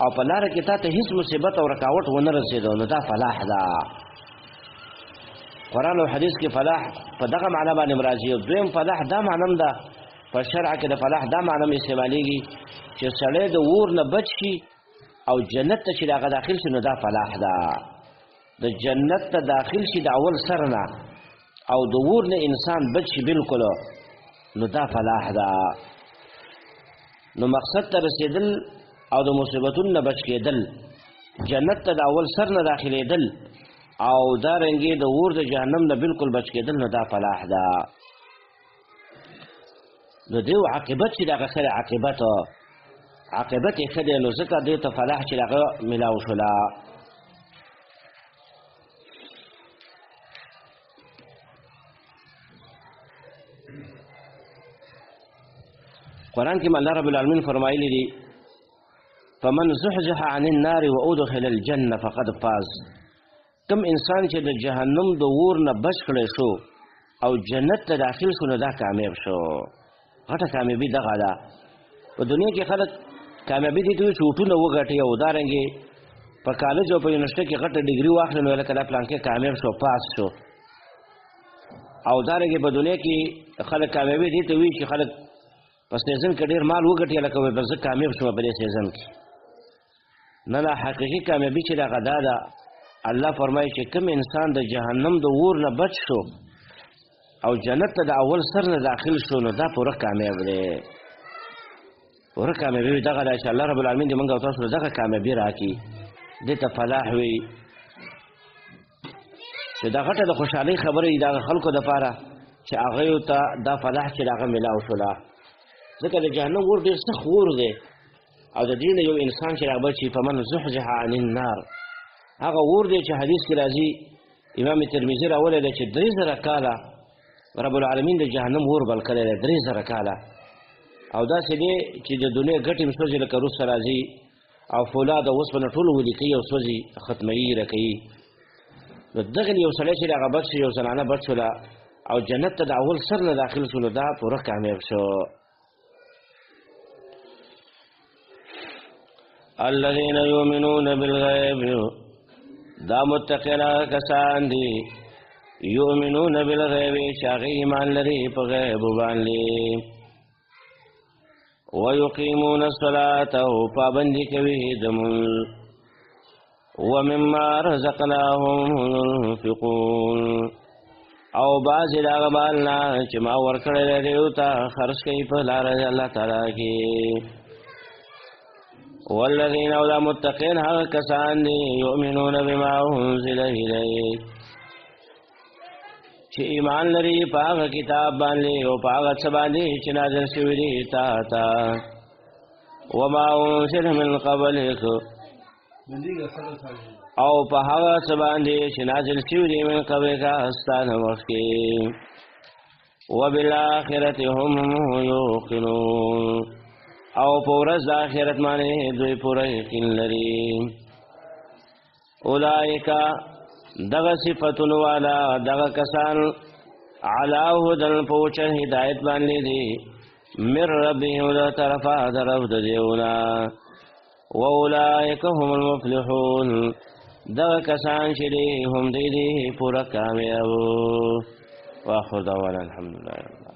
او په لاره کې تا ته هېڅ مصیبت او رکاوټ ونه رسېدو، نو دا فلاح ده. قرآن او حدیث کې فلاح په دغه معنا باندې راځي. دویم فلاح دا معنا هم ده، په شرع کې د فلاح دا معنا هم استعمالېږي چې سړی د اور نه بچ شي او جنت ته چې هغه داخل شي، نو دا فلاح ده. د جنت ته داخل شي د اول سر نه او د اور نه انسان بچ شي بالکل، نو دا فلاح ده. نو مقصد ته رسیدل او د مصیبتونو نه بچ کېدل، جنت ته د اول سر نه داخلېدل او دارنګې د اور د جهنم نه بالکل بچ کېدل، نو دا فلاح ده. نو دیو عاقبت چې دغه خیر عاقبت یې ښه دی، نو ځکه دې ته فلاح چې دغه میلاو شوله. قرآن کې الله رب العالمین فرمایلی دي فمن زحزح عن النار وادخل الجنه فقد فاز. کم انسان چې د جهنم د اور نه بچ کړی شو او جنت ته داخل شو، نو دا کامیاب شو. غټه کامیابي دغه ده. په دنیا کې خلک کامیابي دي ته چوټونه وګټي او دارنګې په کالج او په یونیورسټۍ کې غټه ډیګري واخلي، نو لکه دا پلان کې کامیاب شو، پاس شو. او دارنګې په دنیا کې خلک کامیابي دي ته وي چې خلک په سیزن کې ډېر مال وګټي، لکه وایي بس زه کامیاب شوم په دې سیزن کې. نه نه، حقیقي کامیابي چې دغه دا ده. الله فرمایي چې کوم انسان د جهنم د اور نه بچ شو او جنت ته د اول سر نه داخل شو، نو دا پوره کامیاب دی. پوره کامیابي دغه ده چې الله رب العالمین دې موږ او تاسو ته دغه کامیابي راکړي. دې ته فلاح وي چې دا غټه د خوشحالۍ خبره وي دغه خلکو دپاره چې هغوی ته دا فلاح چې دغه میلاو شوله. ځکه د جهنم اور ډېر سخت اور دی او د دې نه یو انسان چې راغبل شي فمن زحزح عن النار، هغه اور دی چې حدیث کې راځي، امام ترمذي راولی دی چې 3000 کاله رب العالمین د جهنم اور بل کړی دی، 3000 کاله. او داسې دی چې د دنیا ګټې هم سوځي، لکه وروسته راځي او فولاد او اوسپنه ټول ولیکي او سوځي، ختموي، رکوي. نو دغه یو سړی چې هغه بچ شو، یو زنانه بچ شوله او جنت ته د اول سر نه داخل شو، نو دا پوره کامیاب شو. الذين يؤمنون بالغيب، دا متقین کسان دي یؤمنون بالغیب چې هغه ایمان لري په غیب باندې، ويقيمون الصلاة او پابندي کوي د مونځ، ومما رزقناهم ينفقون او بعضې د هغه مال نه چې ما ورکړی دی دوی ته خرڅ کوي په لاره د الله تعالی کې. والذین او دا متقین هغه کسان دي یؤمنون بما انزل الیک چې ایمان لري په هغه کتاب باندې او په هغه څه باندې چې نازل شوي دي تا ته، وما انزل من قبلک او په هغه څه باندې چې نازل شوي دي من قبلک ستا نه مخکې، وبالآخرة هم یوقنون او په ورځ د آخرت باندې دوی پوره یقین لري. اولئک دغه صفتون والا دغه کسان علا هدن پوچن هدایت باندې دي من ربهم دا طرفا درف دیونا واولائک هم المفلحون دغه کسان چې دي هم دي پورا کامیاب واخر دعوانا الحمدلله